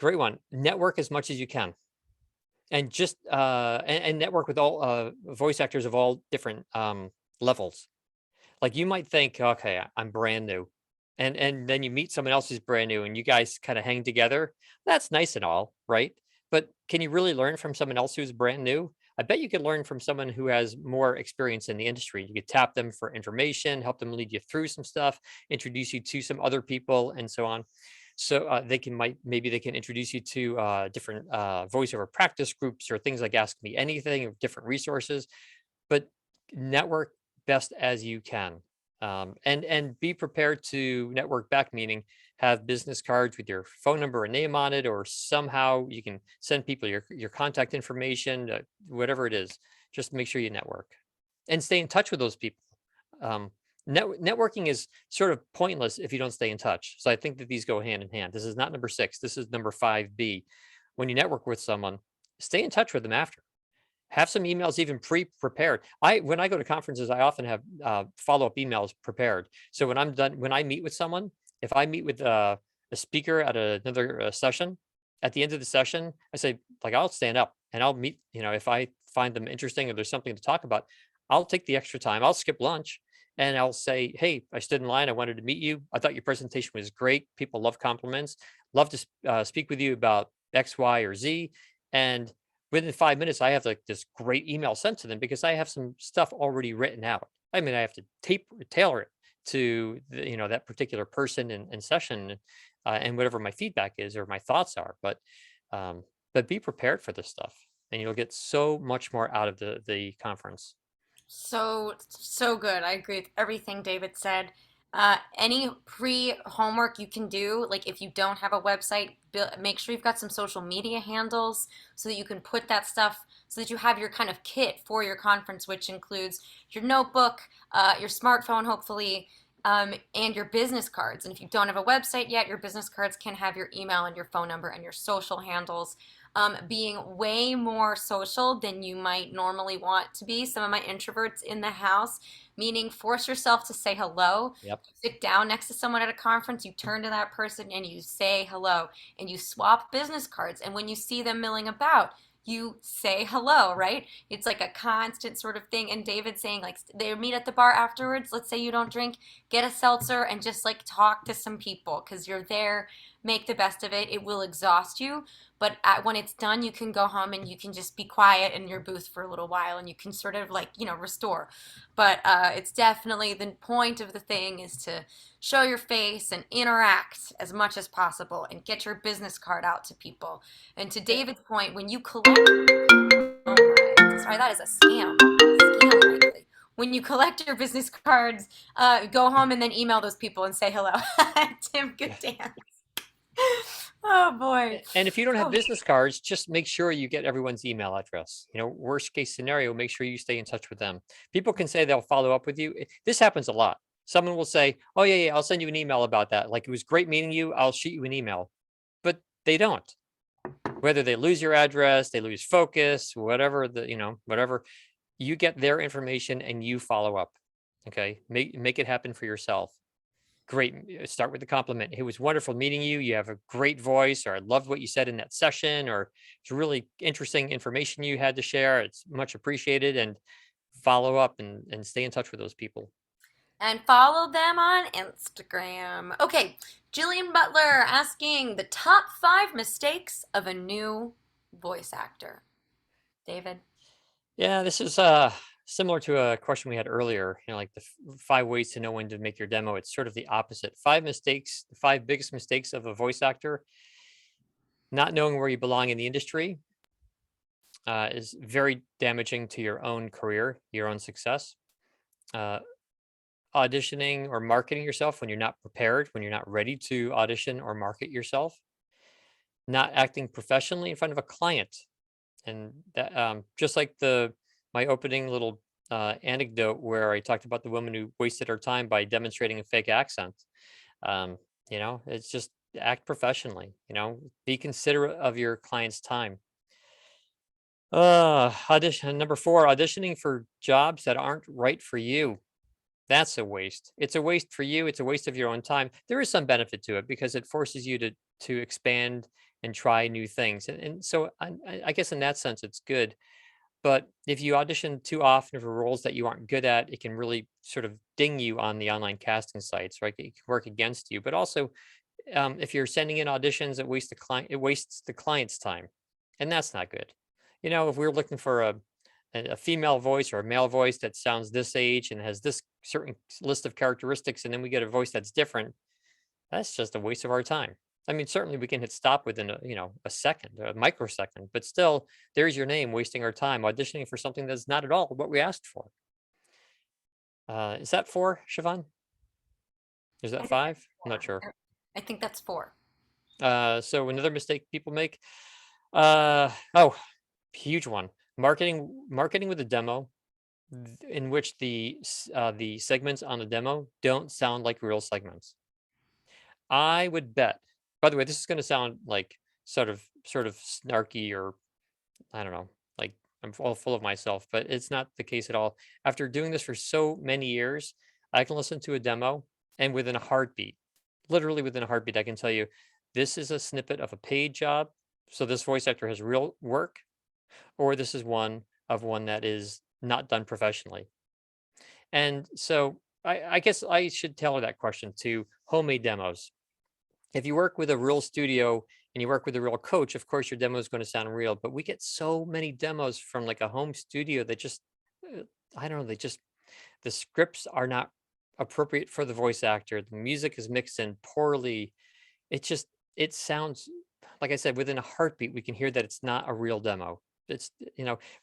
great one. Network as much as you can. And just and network with all voice actors of all different levels. Like, you might think, okay, I'm brand new. And then you meet someone else who's brand new and you guys kind of hang together. That's nice and all, right? But can you really learn from someone else who's brand new? I bet you could learn from someone who has more experience in the industry. You could tap them for information, help them lead you through some stuff, introduce you to some other people, and so on. So maybe they can introduce you to different voiceover practice groups or things like Ask Me Anything, or different resources. But network best as you can, and be prepared to network back, meaning have business cards with your phone number and name on it, or somehow you can send people your contact information, whatever it is. Just make sure you network and stay in touch with those people. Networking is sort of pointless if you don't stay in touch. So I think that these go hand in hand. This is not number 6. This is number 5B. When you network with someone, stay in touch with them after. Have some emails even pre-prepared. When I go to conferences, I often have follow-up emails prepared. So when I'm done, when I meet with someone, if I meet with a speaker at another session, at the end of the session, I say, like, I'll stand up and I'll meet. If I find them interesting or there's something to talk about, I'll take the extra time. I'll skip lunch and I'll say, hey, I stood in line. I wanted to meet you. I thought your presentation was great. People love compliments. Love to speak with you about X, Y, or Z. And within 5 minutes, I have like this great email sent to them because I have some stuff already written out. I mean, I have to tailor it to that particular person and session, and whatever my feedback is or my thoughts are. But be prepared for this stuff, and you'll get so much more out of the conference. So good. I agree with everything David said. Any pre-homework you can do, like if you don't have a website, make sure you've got some social media handles so that you can put that stuff, so that you have your kind of kit for your conference, which includes your notebook, your smartphone, hopefully, and your business cards. And if you don't have a website yet, your business cards can have your email and your phone number and your social handles, being way more social than you might normally want to be. Some of my introverts in the house, meaning force yourself to say hello. Yep. Sit down next to someone at a conference, you turn to that person and you say hello, and you swap business cards. And when you see them milling about, you say hello, right? It's like a constant sort of thing. And David saying, like, they meet at the bar afterwards. Let's say you don't drink, get a seltzer and just like talk to some people because you're there. Make the best of it. It will exhaust you, but when it's done, you can go home and you can just be quiet in your booth for a little while and you can sort of like, restore. But it's definitely the point of the thing is to show your face and interact as much as possible and get your business card out to people. And to David's point, when you collect, oh my, sorry, that is a scam likely. When you collect your business cards, go home and then email those people and say hello. Tim, good dance. Oh boy. And if you don't have Oh, business cards, just make sure you get everyone's email address. Worst case scenario, make sure you stay in touch with them. People can say they'll follow up with you. This happens a lot. Someone will say, oh yeah, I'll send you an email about that. Like, it was great meeting you. I'll shoot you an email. But they don't. Whether they lose your address, they lose focus, whatever whatever, you get their information and you follow up. Okay. Make it happen for yourself. Great. Start with the compliment. It was wonderful meeting you. You have a great voice, or I loved what you said in that session, or it's really interesting information you had to share. It's much appreciated. And follow up and stay in touch with those people. and follow them on Instagram. Okay, Jillian Butler asking the top 5 mistakes of a new voice actor. David. Yeah, this is similar to a question we had earlier, like the 5 ways to know when to make your demo. It's sort of the opposite. Five mistakes, the five biggest mistakes of a voice actor: not knowing where you belong in the industry is very damaging to your own career, your own success. Uh, Auditioning or marketing yourself when you're not prepared, when you're not ready to audition or market yourself. Not acting professionally in front of a client, and that just like the my opening little anecdote where I talked about the woman who wasted her time by demonstrating a fake accent. Um, it's just act professionally. Be considerate of your client's time. Audition number four: auditioning for jobs that aren't right for you. That's a waste. It's a waste for you. It's a waste of your own time. There is some benefit to it because it forces you to expand and try new things, and so I guess in that sense it's good. But if you audition too often for roles that you aren't good at, it can really sort of ding you on the online casting sites, right? It can work against you. But also, if you're sending in auditions, it wastes the client's time, and that's not good. If we're looking for a female voice or a male voice that sounds this age and has this certain list of characteristics, and then we get a voice that's different, that's just a waste of our time. I mean, certainly we can hit stop within a second, a microsecond, but still, there's your name wasting our time auditioning for something that's not at all what we asked for. Is that four, Siobhán? Is I that think five? that's I'm not 4. sure. I think that's 4. So another mistake people make. Oh, huge one. Marketing with a demo in which the segments on the demo don't sound like real segments. I would bet. By the way, this is going to sound like sort of snarky, or I don't know, like I'm all full of myself, but it's not the case at all. After doing this for so many years, I can listen to a demo and within a heartbeat, literally within a heartbeat, I can tell you this is a snippet of a paid job. So this voice actor has real work, or this is one that is not done professionally. And so I guess I should tailor that question to homemade demos. If you work with a real studio and you work with a real coach, of course your demo is going to sound real. But we get so many demos from like a home studio that just, uh, I don't know, the scripts are not appropriate for the voice actor. The music is mixed in poorly. It just, it sounds, like I said, within a heartbeat, we can hear that it's not a real demo.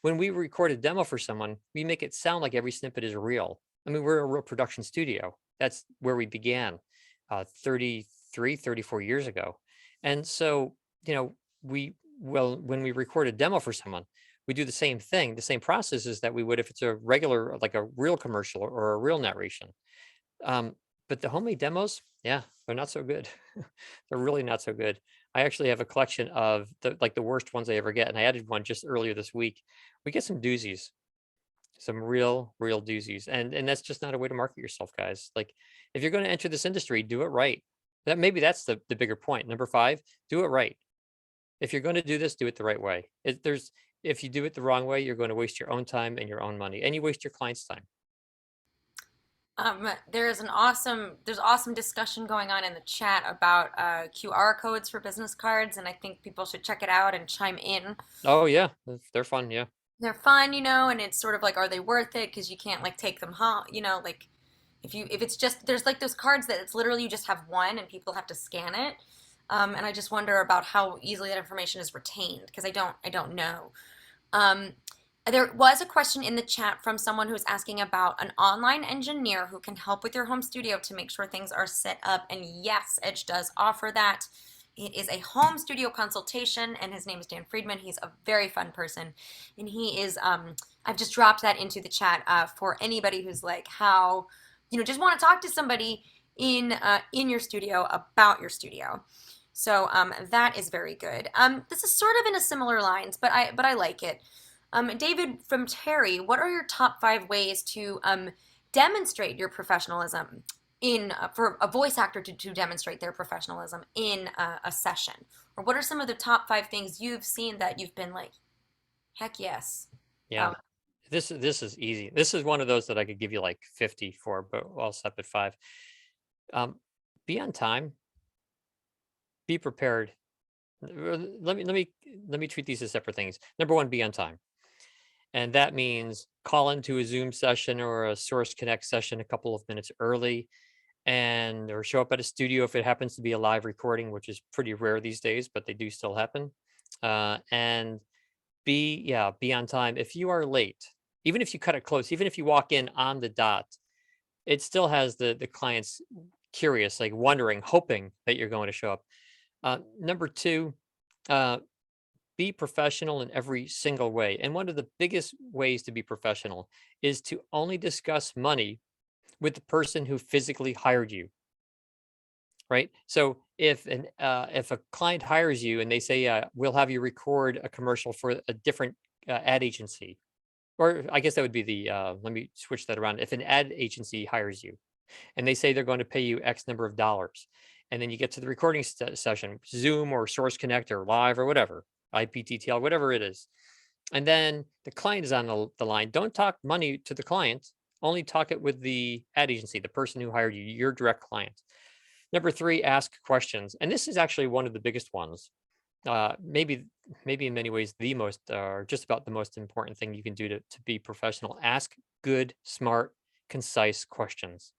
When we record a demo for someone, we make it sound like every snippet is real. I mean, we're a real production studio. That's where we began 33, 34 years ago. And so, when we record a demo for someone, we do the same thing, the same processes that we would if it's a regular, like a real commercial or a real narration. Um, but the homemade demos, yeah, they're not so good. They're really not so good. I actually have a collection of the worst ones I ever get, and I added one just earlier this week. We get some doozies, some real doozies, and that's just not a way to market yourself, guys. Like, if you're going to enter this industry, do it right. That's the bigger point. Number five, do it right. If you're going to do this, do it the right way. If you do it the wrong way, you're going to waste your own time and your own money, and you waste your client's time. There's awesome discussion going on in the chat about QR codes for business cards, and I think people should check it out and chime in. Oh yeah, they're fun. Yeah. They're fun, and it's sort of like, are they worth it? Because you can't like take them home, like if it's just there's like those cards that it's literally you just have one and people have to scan it. And I just wonder about how easily that information is retained because I don't know. Um, there was a question in the chat from someone who was asking about an online engineer who can help with your home studio to make sure things are set up. And yes, Edge does offer that. It is a home studio consultation, and his name is Dan Friedman. He's a very fun person, and he is. I've just dropped that into the chat for anybody who's like, how, just want to talk to somebody in your studio about your studio. So that is very good. This is sort of in a similar lines, but I like it. David from Terry, what are your top 5 ways to demonstrate your professionalism for a voice actor to demonstrate their professionalism in a session? Or what are some of the top 5 things you've seen that you've been like, heck yes? Yeah. This is easy. This is one of those that I could give you like 50 for, but I'll stop at 5. Um, be on time. Be prepared. Let me treat these as separate things. Number one, be on time, and that means call into a Zoom session or a Source Connect session a couple of minutes early, and or show up at a studio if it happens to be a live recording, which is pretty rare these days, but they do still happen. And be on time. If you are late, even if you cut it close, even if you walk in on the dot, it still has the clients curious, like wondering, hoping that you're going to show up. Number two, uh, be professional in every single way. And one of the biggest ways to be professional is to only discuss money with the person who physically hired you, right? So if a client hires you and they say, we'll have you record a commercial for a different ad agency, or I guess that would be the let me switch that around. If an ad agency hires you and they say they're going to pay you X number of dollars, and then you get to the recording session, Zoom or Source Connect or Live or whatever, IPTTL, whatever it is, and then the client is on the line. Don't talk money to the client. Only talk it with the ad agency, the person who hired you, your direct client. Number three, ask questions. And this is actually one of the biggest ones. Maybe in many ways the most, or just about the most important thing you can do to be professional. Ask good, smart, concise questions.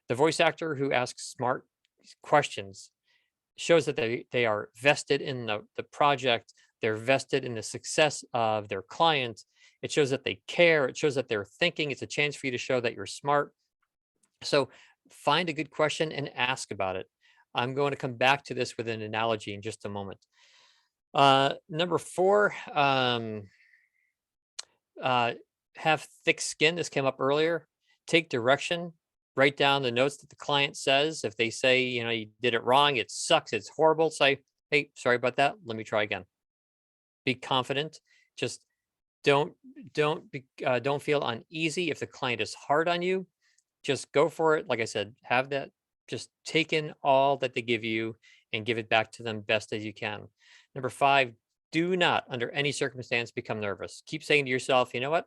The voice actor who asks smart questions shows that they are vested in the project. They're vested in the success of their client. It shows that they care. It shows that they're thinking. It's a chance for you to show that you're smart. So find a good question and ask about it. I'm going to come back to this with an analogy in just a moment. Number four, have thick skin. This came up earlier. Take direction. Write down the notes that the client says. If they say, you did it wrong, it sucks, it's horrible, say, hey, sorry about that. Let me try again. Be confident. Just don't feel uneasy if the client is hard on you. Just go for it. Like I said, have that. Just take in all that they give you and give it back to them best as you can. Number five, do not, under any circumstance, become nervous. Keep saying to yourself, you know what?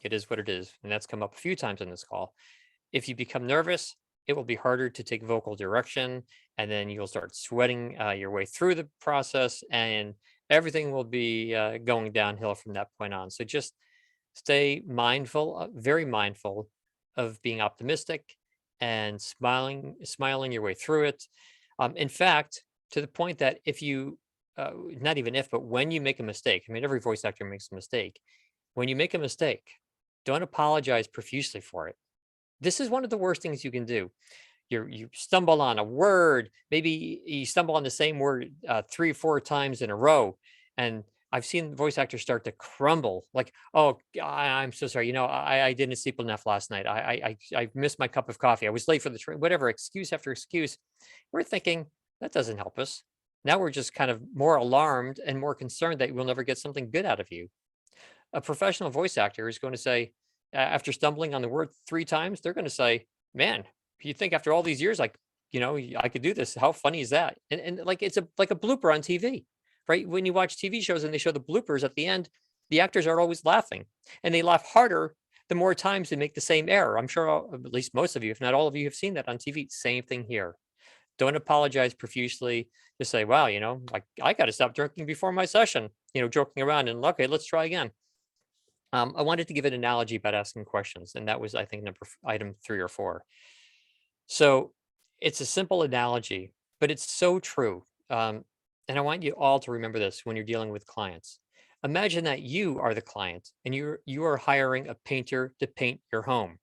It is what it is. And that's come up a few times in this call. If you become nervous, it will be harder to take vocal direction, and then you'll start sweating your way through the process, and everything will be going downhill from that point on. So just stay mindful, very mindful of being optimistic and smiling your way through it. In fact, to the point that if you, not even if, but when you make a mistake, I mean, every voice actor makes a mistake. When you make a mistake, don't apologize profusely for it. This is one of the worst things you can do. You stumble on a word, maybe you stumble on the same word 3 or 4 times in a row, and I've seen voice actors start to crumble. Like, oh, I'm so sorry. I didn't sleep enough last night. I missed my cup of coffee. I was late for the train. Whatever, excuse after excuse. We're thinking that doesn't help us. Now we're just kind of more alarmed and more concerned that we'll never get something good out of you. A professional voice actor is going to say, after stumbling on the word 3 times, they're going to say, "Man, you think after all these years, I could do this? How funny is that?" And like it's like a blooper on TV, right? When you watch TV shows and they show the bloopers at the end, the actors are always laughing, and they laugh harder the more times they make the same error. I'm sure at least most of you, if not all of you, have seen that on TV. Same thing here. Don't apologize profusely. Just say, "Wow, like I got to stop drinking before my session." Joking around, and okay, let's try again. I wanted to give an analogy about asking questions, and that was, I think, item 3 or 4. So it's a simple analogy, but it's so true. And I want you all to remember this when you're dealing with clients. Imagine that you are the client, and you are hiring a painter to paint your home,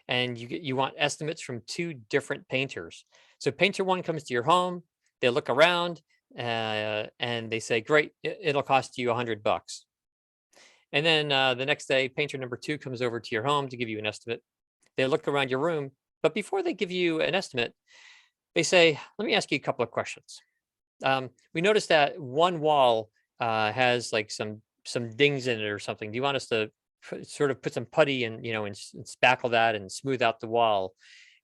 and you want estimates from 2 different painters. So painter 1 comes to your home, they look around, and they say, "Great, it'll cost you $100." And then the next day, painter number 2 comes over to your home to give you an estimate. They look around your room, but before they give you an estimate, they say, "Let me ask you a couple of questions. We noticed that one wall has like some dings in it or something. Do you want us to sort of put some putty and and spackle that and smooth out the wall?"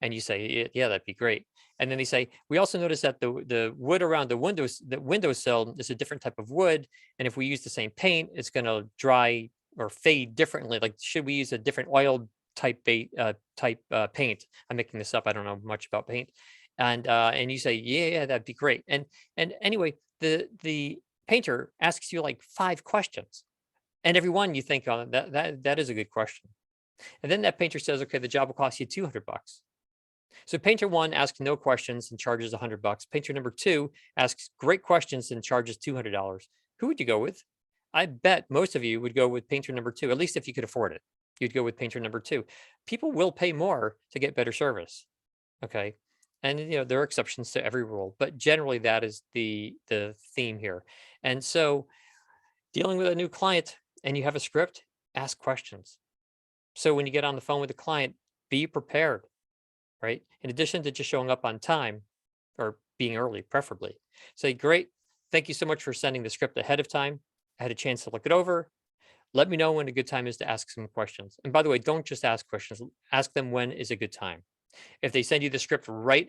And you say, "Yeah, that'd be great." And then they say, "We also noticed that the wood around the windowsill is a different type of wood, and if we use the same paint, it's going to dry or fade differently? Like, should we use a different oil paint? I'm making this up. I don't know much about paint. And you say, yeah, that'd be great. And anyway, the painter asks you like 5 questions, and every one you think, oh, that is a good question. And then that painter says, okay, the job will cost you $200. So painter one asks no questions and charges $100. Painter number two asks great questions and charges $200. Who would you go with? I bet most of you would go with painter number two, at least if you could afford it. You'd go with painter number two. People will pay more to get better service. Okay. And there are exceptions to every rule, but generally that is the theme here. And so dealing with a new client and you have a script, ask questions. So when you get on the phone with the client, be prepared, right? In addition to just showing up on time or being early, preferably. Say, great. Thank you so much for sending the script ahead of time. I had a chance to look it over. Let me know when a good time is to ask some questions. And by the way, don't just ask questions, ask them when is a good time. If they send you the script right,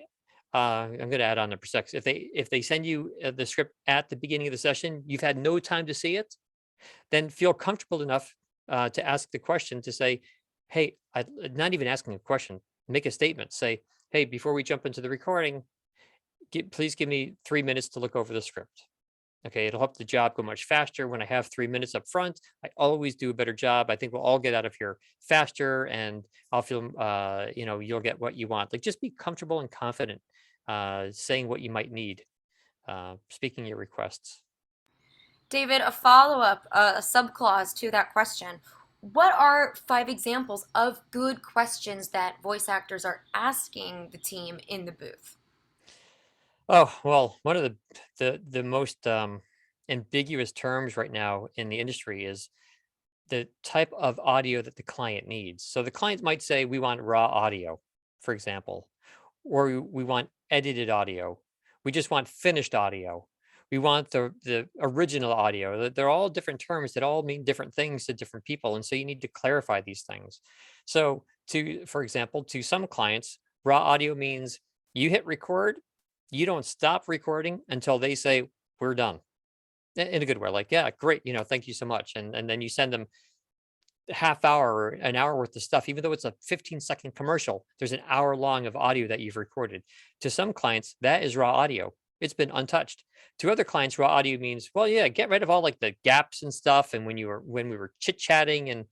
I'm going to add on number six. If they send you the script at the beginning of the session, you've had no time to see it, then feel comfortable enough to ask the question to say, hey, not even asking a question, make a statement. Say, hey, before we jump into the recording, please give me 3 minutes to look over the script. Okay, it'll help the job go much faster when I have 3 minutes up front. I always do a better job. I think we'll all get out of here faster, and I'll feel, you'll get what you want. Like, just be comfortable and confident saying what you might need, speaking your requests. David, a follow up, a subclause to that question. What are 5 examples of good questions that voice actors are asking the team in the booth? Oh, well, one of the most ambiguous terms right now in the industry is the type of audio that the client needs. So the client might say, we want raw audio, for example, or we want edited audio. We just want finished audio. We want the original audio. They're all different terms that all mean different things to different people. And so you need to clarify these things. So for example, to some clients, raw audio means you hit record, you don't stop recording until they say, we're done. In a good way, like, yeah, great, thank you so much. And then you send them a half hour or an hour worth of stuff, even though it's a 15-second commercial. There's an hour long of audio that you've recorded. To some clients, that is raw audio. It's been untouched. To other clients, raw audio means, well, yeah, get rid of all like the gaps and stuff. And when we were chit chatting,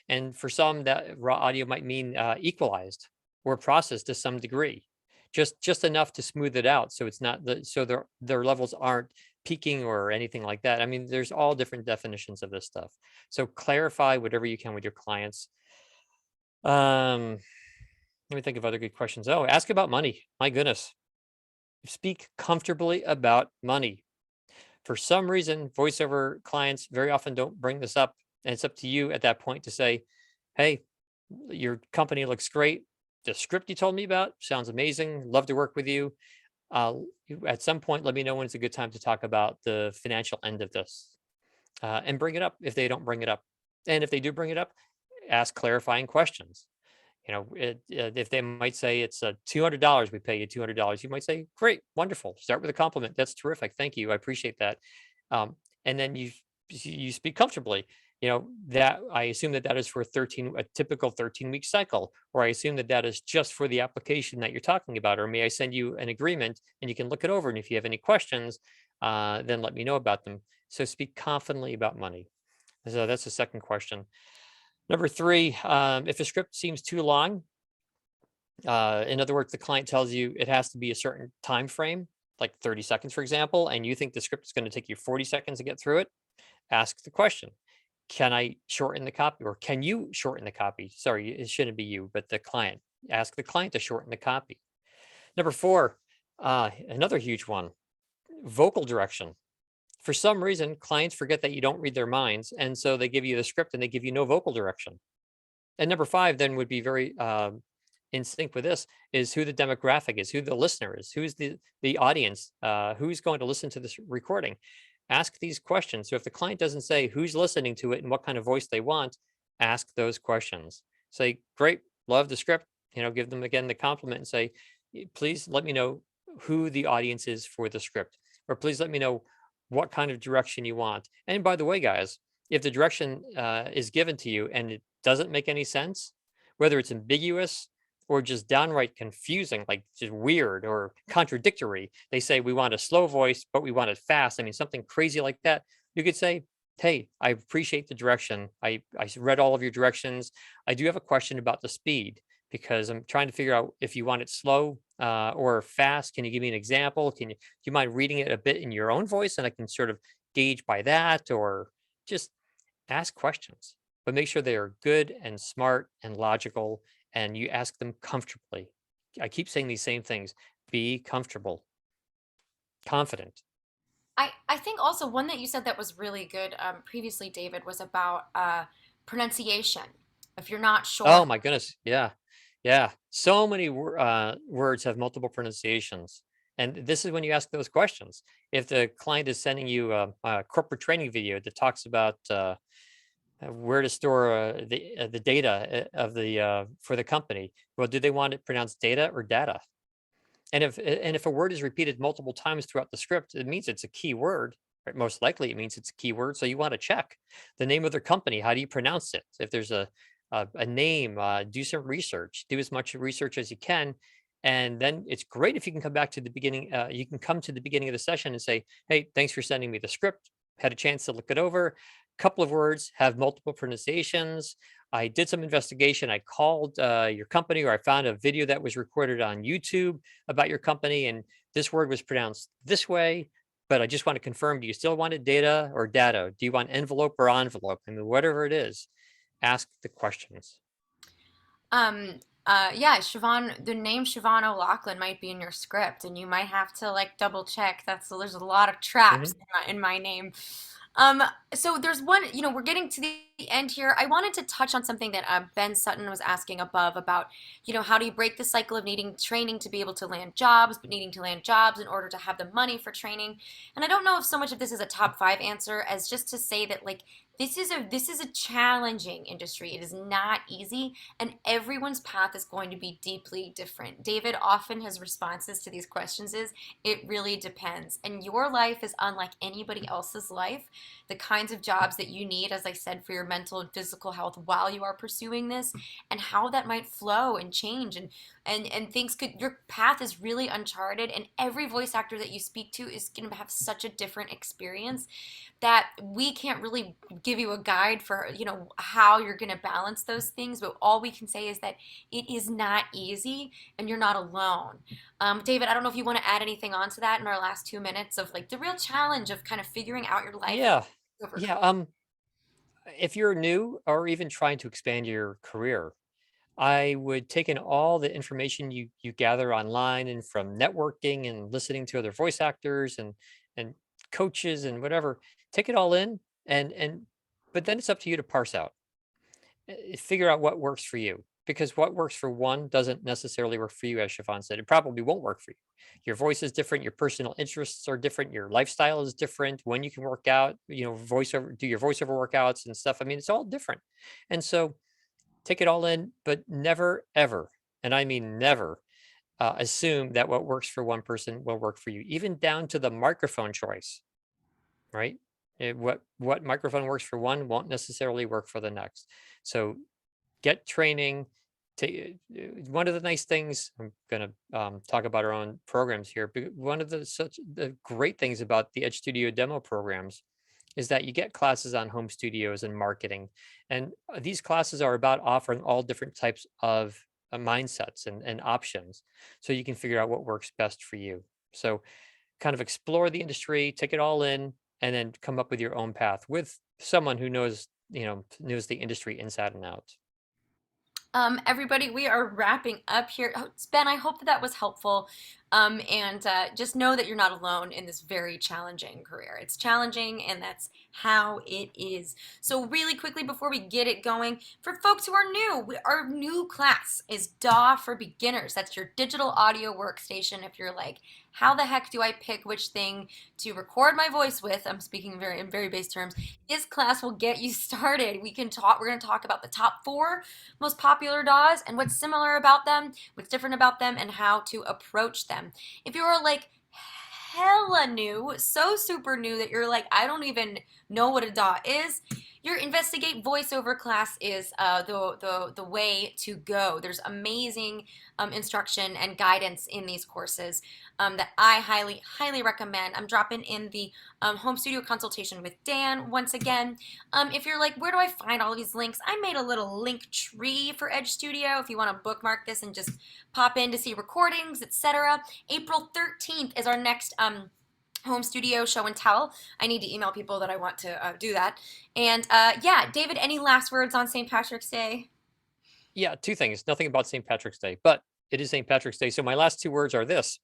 and for some, that raw audio might mean equalized or processed to some degree, just enough to smooth it out, so it's not so their levels aren't peaking or anything like that. I mean, there's all different definitions of this stuff. So clarify whatever you can with your clients. Let me think of other good questions. Oh, ask about money. My goodness. Speak comfortably about money. For some reason, voiceover clients very often don't bring this up. And it's up to you at that point to say, hey, your company looks great. The script you told me about sounds amazing. Love to work with you. At some point, let me know when it's a good time to talk about the financial end of this, and bring it up if they don't bring it up. And if they do bring it up, ask clarifying questions. If they might say it's $200, we pay you $200. You might say, great, wonderful. Start with a compliment. That's terrific. Thank you. I appreciate that. And then you speak comfortably. That I assume that is for a typical 13-week cycle, or I assume that is just for the application that you're talking about, or may I send you an agreement and you can look it over, and if you have any questions, then let me know about them. So speak confidently about money. So that's the second question. Number three, if a script seems too long, in other words, the client tells you it has to be a certain time frame, like 30 seconds, for example, and you think the script is going to take you 40 seconds to get through it, ask the question. Can I shorten the copy, or can you shorten the copy? Sorry, it shouldn't be you, but the client. Ask the client to shorten the copy. Number four, another huge one, vocal direction. For some reason, clients forget that you don't read their minds, and so they give you the script and they give you no vocal direction. And number five then would be very in sync with this, is who the demographic is, who the listener is, who's the audience, who's going to listen to this recording. Ask these questions. So if the client doesn't say who's listening to it and what kind of voice they want, ask those questions. Say, great, love the script, give them again the compliment and say, please let me know who the audience is for the script, or please let me know what kind of direction you want. And by the way, guys, if the direction is given to you and it doesn't make any sense, whether it's ambiguous or just downright confusing, like just weird or contradictory. They say we want a slow voice, but we want it fast. I mean, something crazy like that. You could say, "Hey, I appreciate the direction. I read all of your directions. I do have a question about the speed because I'm trying to figure out if you want it slow or fast. Can you give me an example? Do you mind reading it a bit in your own voice, and I can sort of gauge by that, or just ask questions, but make sure they are good and smart and logical, and you ask them comfortably. I keep saying these same things. Be comfortable, confident. I think also one that you said that was really good previously, David, was about pronunciation. If you're not sure. Oh my goodness. Yeah. Yeah. So many words have multiple pronunciations. And this is when you ask those questions. If the client is sending you a corporate training video that talks about where to store the data of the for the company, well, do they want it pronounced data or data? And if a word is repeated multiple times throughout the script, it means it's a key word. Right? Most likely, it means it's a key word. So you want to check the name of their company. How do you pronounce it? If there's a name, do some research. Do as much research as you can, and then it's great if you can come back to the beginning. You can come to the beginning of the session and say, "Hey, thanks for sending me the script. Had a chance to look it over. Couple of words have multiple pronunciations. I did some investigation. I called your company, or I found a video that was recorded on YouTube about your company, and this word was pronounced this way. But I just want to confirm: do you still want it data or data? Do you want envelope or envelope? I mean, whatever it is, ask the questions." Yeah, Siobhán, the name Siobhán O'Loughlin might be in your script, and you might have to like double check. There's a lot of traps Mhm. in my name. Um, so there's one, we're getting to the end here. I wanted to touch on something that Ben Sutton was asking above about, how do you break the cycle of needing training to be able to land jobs, but needing to land jobs in order to have the money for training. And I don't know if so much of this is a top five answer as just to say that like this is a challenging industry. It is not easy, and everyone's path is going to be deeply different. David often his responses to these questions is it really depends. And your life is unlike anybody else's life. The kinds of jobs that you need, as I said, for your mental and physical health while you are pursuing this, and how that might flow and change, and things could your path is really uncharted, and every voice actor that you speak to is going to have such a different experience that we can't really give you a guide for how you're going to balance those things, but all we can say is that it is not easy and you're not alone. David, I don't know if you want to add anything onto that in our last 2 minutes of like the real challenge of kind of figuring out your life Yeah. over. Yeah. If you're new or even trying to expand your career, I would take in all the information you gather online and from networking and listening to other voice actors and coaches and whatever. Take it all in, and but then it's up to you to parse out, figure out what works for you, because what works for one doesn't necessarily work for you. As Chiffon said, it probably won't work for you. Your voice is different, your personal interests are different, your lifestyle is different, when you can work out, voiceover, do your voiceover workouts and stuff. I mean, it's all different. And so take it all in, but never ever, and I mean never, assume that what works for one person will work for you, even down to the microphone choice, right? What microphone works for one won't necessarily work for the next. So get training. One of the nice things, I'm going to talk about our own programs here, but one of the great things about the Edge Studio demo programs is that you get classes on home studios and marketing. And these classes are about offering all different types of mindsets and options, so you can figure out what works best for you. So kind of explore the industry, take it all in, and then come up with your own path with someone who knows the industry inside and out. Everybody, we are wrapping up here. Oh, Ben, I hope that that was helpful. And just know that you're not alone in this very challenging career. It's challenging, and that's how it is. So, really quickly before we get it going, for folks who are new, our new class is DAW for Beginners. That's your digital audio workstation. If you're like, how the heck do I pick which thing to record my voice with? I'm speaking in very base terms. This class will get you started. We're going to talk about the top four most popular DAWs and what's similar about them, what's different about them, and how to approach them. If you're like hella new, so super new that you're like, I don't even know what a DAW is, your Investigate voiceover class is the way to go. There's amazing instruction and guidance in these courses that I highly recommend. I'm dropping in the home studio consultation with Dan once again. If you're like, where do I find all these links? I made a little link tree for Edge Studio if you want to bookmark this and just pop in to see recordings, etc. April 13th is our next home studio show and tell. I need to email people that I want to do that. And yeah, David, any last words on St. Patrick's Day? Yeah, two things. Nothing about St. Patrick's Day, but it is St. Patrick's Day. So my last two words are this.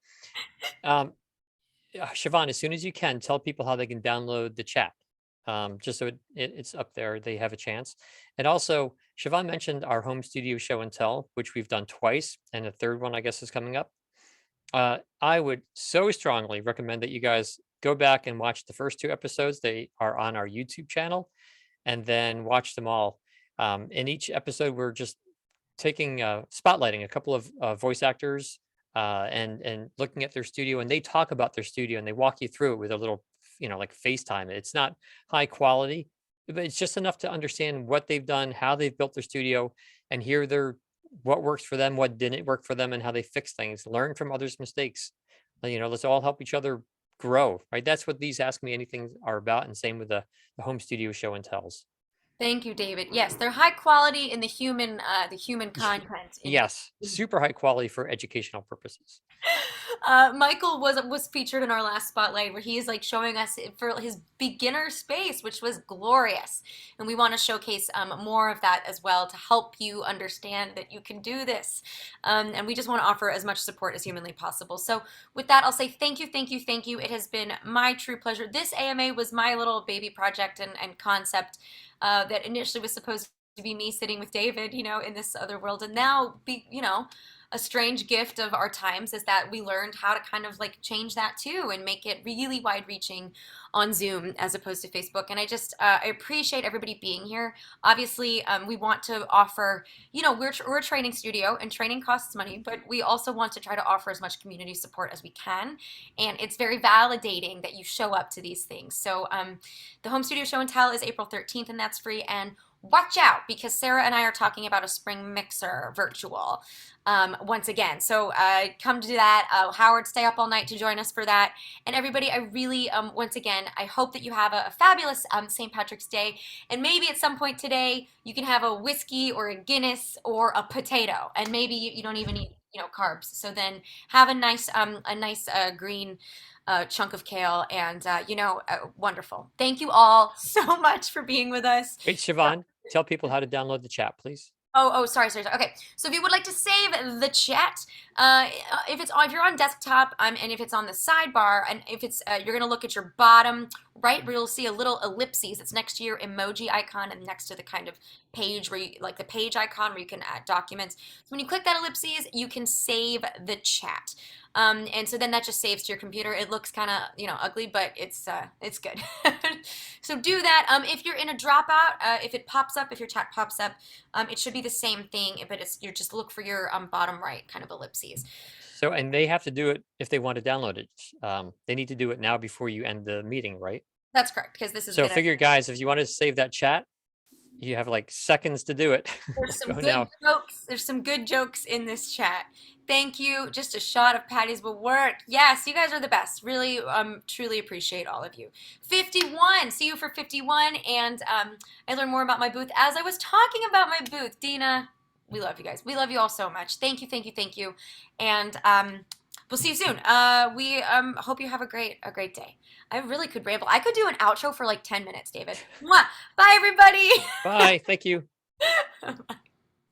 Siobhán, as soon as you can, tell people how they can download the chat. Just so it's up there, they have a chance. And also, Siobhán mentioned our home studio show and tell, which we've done twice, and the third one, I guess, is coming up. I would so strongly recommend that you guys go back and watch the first two episodes. They are on our YouTube channel, and then watch them all. In each episode, we're just taking spotlighting a couple of voice actors and looking at their studio, and they talk about their studio and they walk you through it with a little, like FaceTime. It's not high quality, but it's just enough to understand what they've done, how they've built their studio, and hear what works for them, what didn't work for them, and how they fix things. Learn from others' mistakes. Let's all help each other grow, right? That's what these Ask Me Anything are about, and same with the home studio show and tells. Thank you, David. Yes, they're high quality in the human content. Yes, super high quality for educational purposes. Michael was featured in our last spotlight where he is like showing us for his beginner space, which was glorious, and we want to showcase more of that as well to help you understand that you can do this, and we just want to offer as much support as humanly possible. So with that, I'll say thank you, thank you, thank you. It has been my true pleasure. This AMA was my little baby project and concept that initially was supposed to be me sitting with David, in this other world, and now a strange gift of our times is that we learned how to kind of like change that too and make it really wide reaching on Zoom as opposed to Facebook. And I appreciate everybody being here. Obviously, we want to offer, we're a training studio and training costs money, but we also want to try to offer as much community support as we can. And it's very validating that you show up to these things. So the home studio show and tell is April 13th, and that's free. And watch out, because Sarah and I are talking about a spring mixer virtual once again. So come to that. Howard, stay up all night to join us for that. And everybody, I really, once again, I hope that you have a fabulous St. Patrick's Day. And maybe at some point today, you can have a whiskey or a Guinness or a potato. And maybe you don't even eat, carbs. So then have a nice green chunk of kale, and wonderful. Thank you all so much for being with us. Wait, Siobhán, tell people how to download the chat, please. Sorry. Okay, so if you would like to save the chat, if you're on desktop, and if it's on the sidebar, and if it's you're gonna look at your bottom right, where you'll see a little ellipses. It's next to your emoji icon and next to the kind of page where you like the page icon where you can add documents. So when you click that ellipses, you can save the chat. And so then that just saves to your computer. It looks kind of, ugly, but it's good. So do that. If you're in a dropout, if your chat pops up, it should be the same thing, but you just look for your bottom right kind of ellipses. So, and they have to do it if they want to download it. They need to do it now before you end the meeting, right? That's correct, because this is so figure, guys, if you want to save that chat, you have like seconds to do it. There's some good jokes. There's some good jokes in this chat. Thank you. Just a shot of Patty's will work. Yes, you guys are the best. Really, truly appreciate all of you. 51. See you for 51. And I learned more about my booth as I was talking about my booth. Dina, we love you guys. We love you all so much. Thank you, thank you, thank you. And we'll see you soon. We hope you have a great day. I really could ramble. I could do an outro for like 10 minutes, David. Mwah. Bye, everybody. Bye. Thank you.